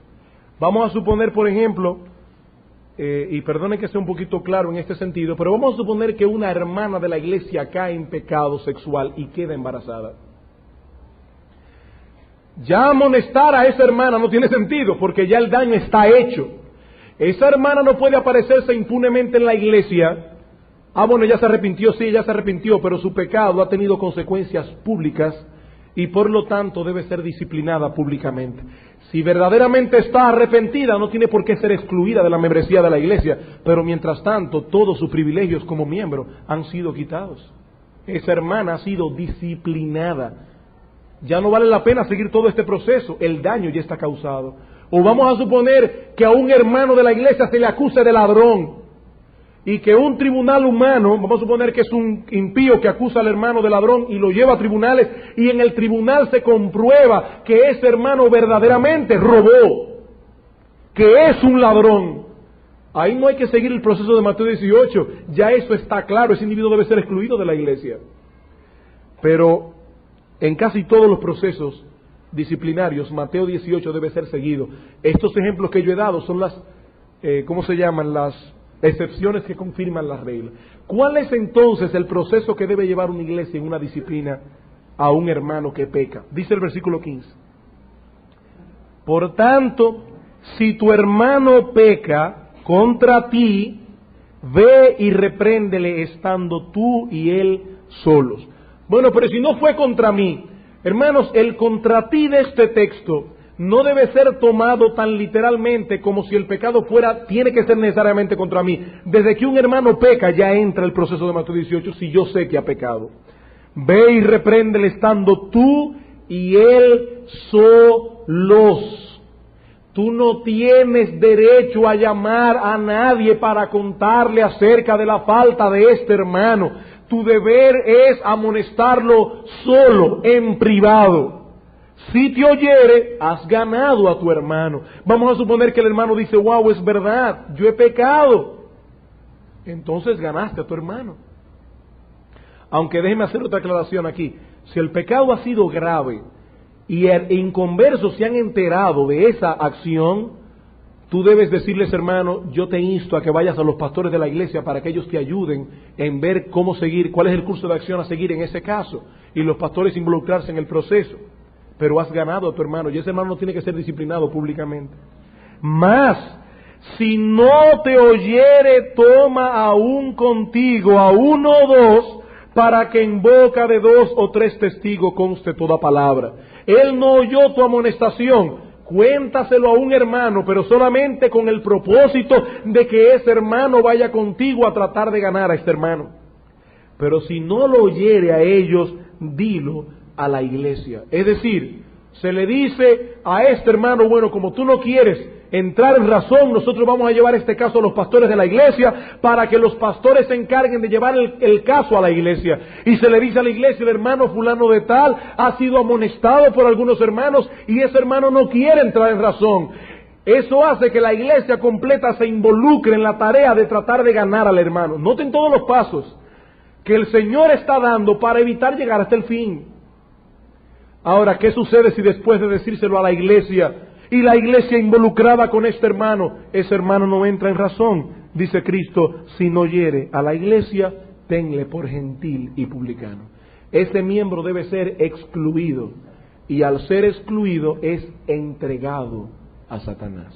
Vamos a suponer, por ejemplo, y perdone que sea un poquito claro en este sentido, pero vamos a suponer que una hermana de la iglesia cae en pecado sexual y queda embarazada. Ya amonestar a esa hermana no tiene sentido, porque ya el daño está hecho. Esa hermana no puede aparecerse impunemente en la iglesia. Bueno, ella se arrepintió, sí, ella se arrepintió, pero su pecado ha tenido consecuencias públicas y por lo tanto debe ser disciplinada públicamente. Si verdaderamente está arrepentida, no tiene por qué ser excluida de la membresía de la iglesia, pero mientras tanto todos sus privilegios como miembro han sido quitados. Esa hermana ha sido disciplinada. Ya no vale la pena seguir todo este proceso, el daño ya está causado. O vamos a suponer que a un hermano de la iglesia se le acuse de ladrón, y que un tribunal humano, vamos a suponer que es un impío que acusa al hermano de ladrón y lo lleva a tribunales, y en el tribunal se comprueba que ese hermano verdaderamente robó, que es un ladrón. Ahí no hay que seguir el proceso de Mateo 18, ya eso está claro, ese individuo debe ser excluido de la iglesia. Pero en casi todos los procesos disciplinarios, Mateo 18 debe ser seguido. Estos ejemplos que yo he dado son las, ¿cómo se llaman? Las excepciones que confirman las reglas. ¿Cuál es entonces el proceso que debe llevar una iglesia en una disciplina a un hermano que peca? Dice el versículo 15. Por tanto, si tu hermano peca contra ti, ve y repréndele estando tú y él solos. Bueno, pero si no fue contra mí, hermanos, el contra ti de este texto no debe ser tomado tan literalmente como si el pecado tiene que ser necesariamente contra mí. Desde que un hermano peca ya entra el proceso de Mateo 18 si yo sé que ha pecado. Ve y repréndele estando tú y él solos. Tú no tienes derecho a llamar a nadie para contarle acerca de la falta de este hermano. Tu deber es amonestarlo solo, en privado. Si te oyere, has ganado a tu hermano. Vamos a suponer que el hermano dice, wow, es verdad, yo he pecado. Entonces ganaste a tu hermano. Aunque déjeme hacer otra aclaración aquí. Si el pecado ha sido grave y inconversos se han enterado de esa acción, tú debes decirles, hermano, yo te insto a que vayas a los pastores de la iglesia para que ellos te ayuden en ver cómo seguir, cuál es el curso de acción a seguir en ese caso. Y los pastores involucrarse en el proceso. Pero has ganado a tu hermano y ese hermano no tiene que ser disciplinado públicamente. Mas, si no te oyere, toma aún contigo a uno o dos, para que en boca de 2 o 3 testigos conste toda palabra. Él no oyó tu amonestación, cuéntaselo a un hermano, pero solamente con el propósito de que ese hermano vaya contigo a tratar de ganar a este hermano. Pero si no lo oyere a ellos, dilo a la iglesia. Es decir, se le dice a este hermano, bueno, como tú no quieres entrar en razón, nosotros vamos a llevar este caso a los pastores de la iglesia para que los pastores se encarguen de llevar el caso a la iglesia. Y se le dice a la iglesia, el hermano fulano de tal ha sido amonestado por algunos hermanos y ese hermano no quiere entrar en razón. Eso hace que la iglesia completa se involucre en la tarea de tratar de ganar al hermano. Noten todos los pasos que el Señor está dando para evitar llegar hasta el fin. Ahora, ¿qué sucede si después de decírselo a la iglesia y la iglesia involucrada con este hermano, ese hermano no entra en razón? Dice Cristo, si no hiere a la iglesia, tenle por gentil y publicano. Ese miembro debe ser excluido y al ser excluido es entregado a Satanás.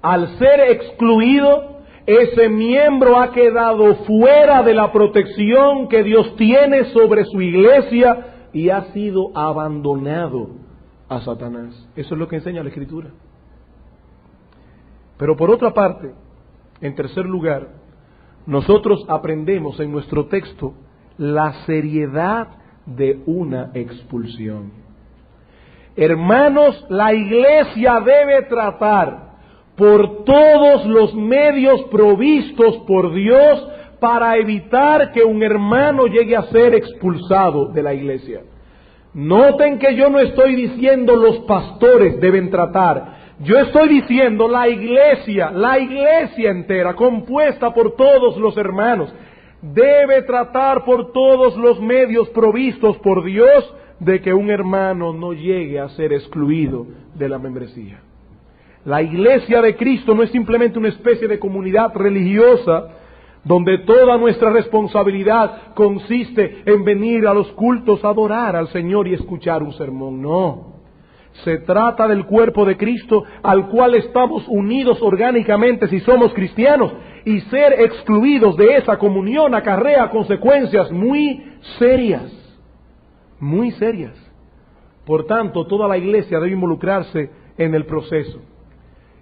Al ser excluido, ese miembro ha quedado fuera de la protección que Dios tiene sobre su iglesia y ha sido abandonado a Satanás. Eso es lo que enseña la Escritura. Pero por otra parte, en tercer lugar, nosotros aprendemos en nuestro texto la seriedad de una expulsión. Hermanos, la iglesia debe tratar por todos los medios provistos por Dios para evitar que un hermano llegue a ser expulsado de la iglesia. Noten que yo no estoy diciendo los pastores deben tratar. Yo estoy diciendo la iglesia entera, compuesta por todos los hermanos, debe tratar por todos los medios provistos por Dios de que un hermano no llegue a ser excluido de la membresía. La iglesia de Cristo no es simplemente una especie de comunidad religiosa donde toda nuestra responsabilidad consiste en venir a los cultos a adorar al Señor y escuchar un sermón. No. Se trata del cuerpo de Cristo al cual estamos unidos orgánicamente si somos cristianos, y ser excluidos de esa comunión acarrea consecuencias muy serias. Muy serias. Por tanto, toda la iglesia debe involucrarse en el proceso.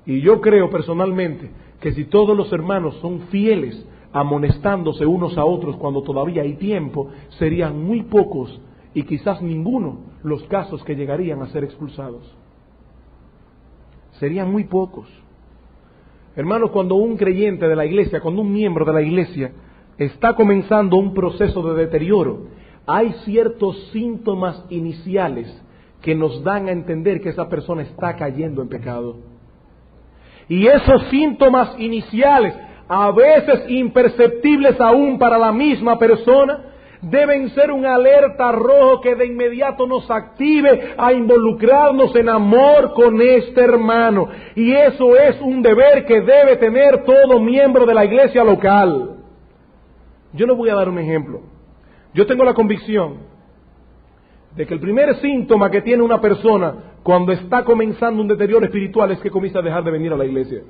Y yo creo personalmente que si todos los hermanos son fieles, amonestándose unos a otros cuando todavía hay tiempo, serían muy pocos y quizás ninguno los casos que llegarían a ser expulsados. Serían muy pocos. Hermanos, cuando un creyente de la iglesia, cuando un miembro de la iglesia está comenzando un proceso de deterioro, hay ciertos síntomas iniciales que nos dan a entender que esa persona está cayendo en pecado. Y esos síntomas iniciales, a veces imperceptibles aún para la misma persona, deben ser un alerta rojo que de inmediato nos active a involucrarnos en amor con este hermano. Y eso es un deber que debe tener todo miembro de la iglesia local. Yo les voy a dar un ejemplo. Yo tengo la convicción de que el primer síntoma que tiene una persona cuando está comenzando un deterioro espiritual es que comienza a dejar de venir a la iglesia.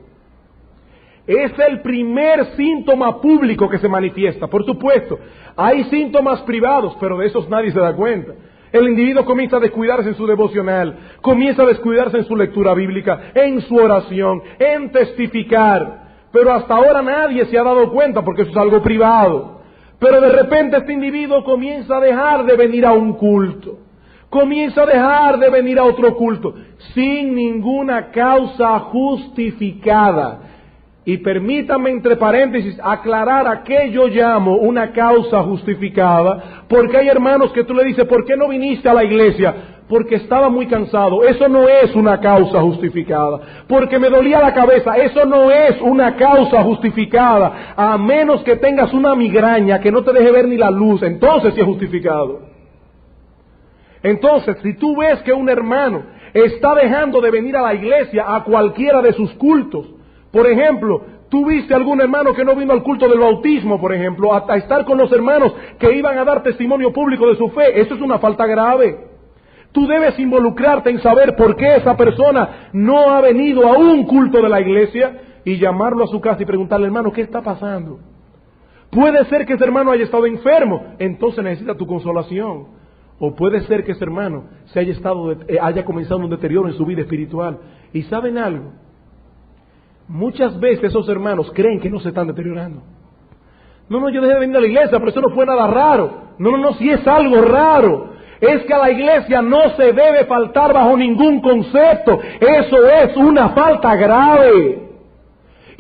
Es el primer síntoma público que se manifiesta. Por supuesto, hay síntomas privados, pero de esos nadie se da cuenta. El individuo comienza a descuidarse en su devocional, comienza a descuidarse en su lectura bíblica, en su oración, en testificar. Pero hasta ahora nadie se ha dado cuenta porque eso es algo privado. Pero de repente este individuo comienza a dejar de venir a un culto. Comienza a dejar de venir a otro culto, sin ninguna causa justificada. Y permítanme entre paréntesis aclarar a qué yo llamo una causa justificada, porque hay hermanos que tú le dices, ¿por qué no viniste a la iglesia? Porque estaba muy cansado. Eso no es una causa justificada. Porque me dolía la cabeza. Eso no es una causa justificada. A menos que tengas una migraña que no te deje ver ni la luz, entonces sí es justificado. Entonces, si tú ves que un hermano está dejando de venir a la iglesia a cualquiera de sus cultos, por ejemplo, tú viste algún hermano que no vino al culto del bautismo, por ejemplo, a estar con los hermanos que iban a dar testimonio público de su fe, eso es una falta grave. Tú debes involucrarte en saber por qué esa persona no ha venido a un culto de la iglesia y llamarlo a su casa y preguntarle, hermano, ¿qué está pasando? Puede ser que ese hermano haya estado enfermo, entonces necesita tu consolación. O puede ser que ese hermano haya comenzado un deterioro en su vida espiritual. ¿Y saben algo? Muchas veces esos hermanos creen que no se están deteriorando. No, yo dejé de venir a la iglesia, pero eso no fue nada raro. No, sí es algo raro. Es que a la iglesia no se debe faltar bajo ningún concepto. Eso es una falta grave.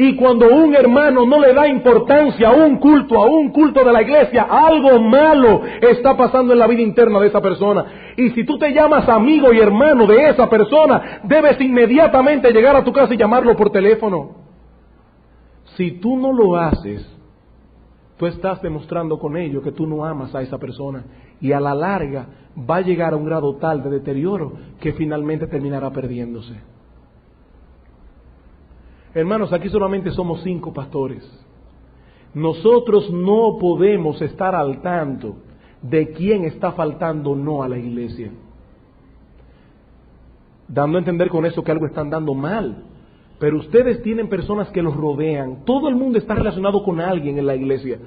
Y cuando un hermano no le da importancia a un culto de la iglesia, algo malo está pasando en la vida interna de esa persona. Y si tú te llamas amigo y hermano de esa persona, debes inmediatamente llegar a tu casa y llamarlo por teléfono. Si tú no lo haces, tú estás demostrando con ello que tú no amas a esa persona. Y a la larga va a llegar a un grado tal de deterioro que finalmente terminará perdiéndose. Hermanos, aquí solamente somos 5 pastores. Nosotros no podemos estar al tanto de quién está faltando o no a la iglesia, dando a entender con eso que algo están dando mal. pero ustedes tienen personas que los rodean. Todo el mundo está relacionado con alguien en la iglesia.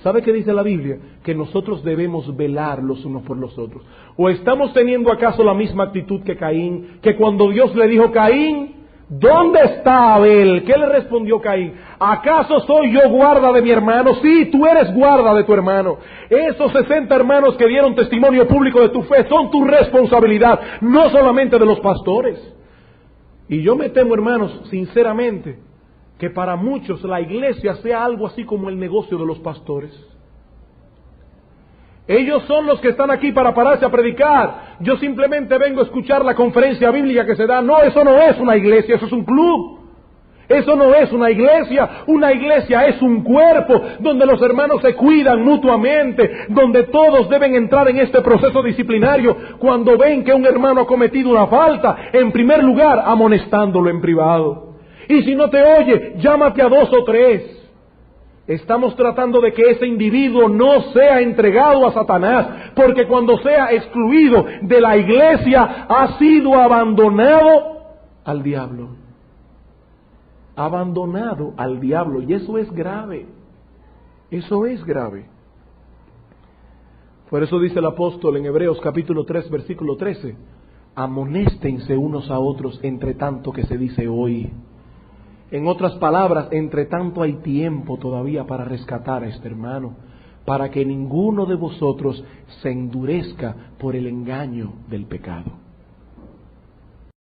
¿Sabe qué dice la Biblia? Que nosotros debemos velar los unos por los otros. ¿O estamos teniendo acaso la misma actitud que Caín? Que cuando Dios le dijo, Caín, ¿dónde está Abel? ¿Qué le respondió Caín? ¿Acaso soy yo guarda de mi hermano? Sí, tú eres guarda de tu hermano. Esos 60 hermanos que dieron testimonio público de tu fe son tu responsabilidad, no solamente de los pastores. Y yo me temo, hermanos, sinceramente, que para muchos la iglesia sea algo así como el negocio de los pastores. Ellos son los que están aquí para pararse a predicar. Yo simplemente vengo a escuchar la conferencia bíblica que se da. No, eso no es una iglesia, eso es un club. Eso no es una iglesia. Una iglesia es un cuerpo donde los hermanos se cuidan mutuamente, donde todos deben entrar en este proceso disciplinario cuando ven que un hermano ha cometido una falta, en primer lugar amonestándolo en privado. Y si no te oye, llámate a 2 o 3. Estamos tratando de que ese individuo no sea entregado a Satanás, porque cuando sea excluido de la iglesia, ha sido abandonado al diablo. Abandonado al diablo, y eso es grave. Eso es grave. Por eso dice el apóstol en Hebreos capítulo 3, versículo 13, amonéstense unos a otros entre tanto que se dice hoy. En otras palabras, entre tanto hay tiempo todavía para rescatar a este hermano, para que ninguno de vosotros se endurezca por el engaño del pecado.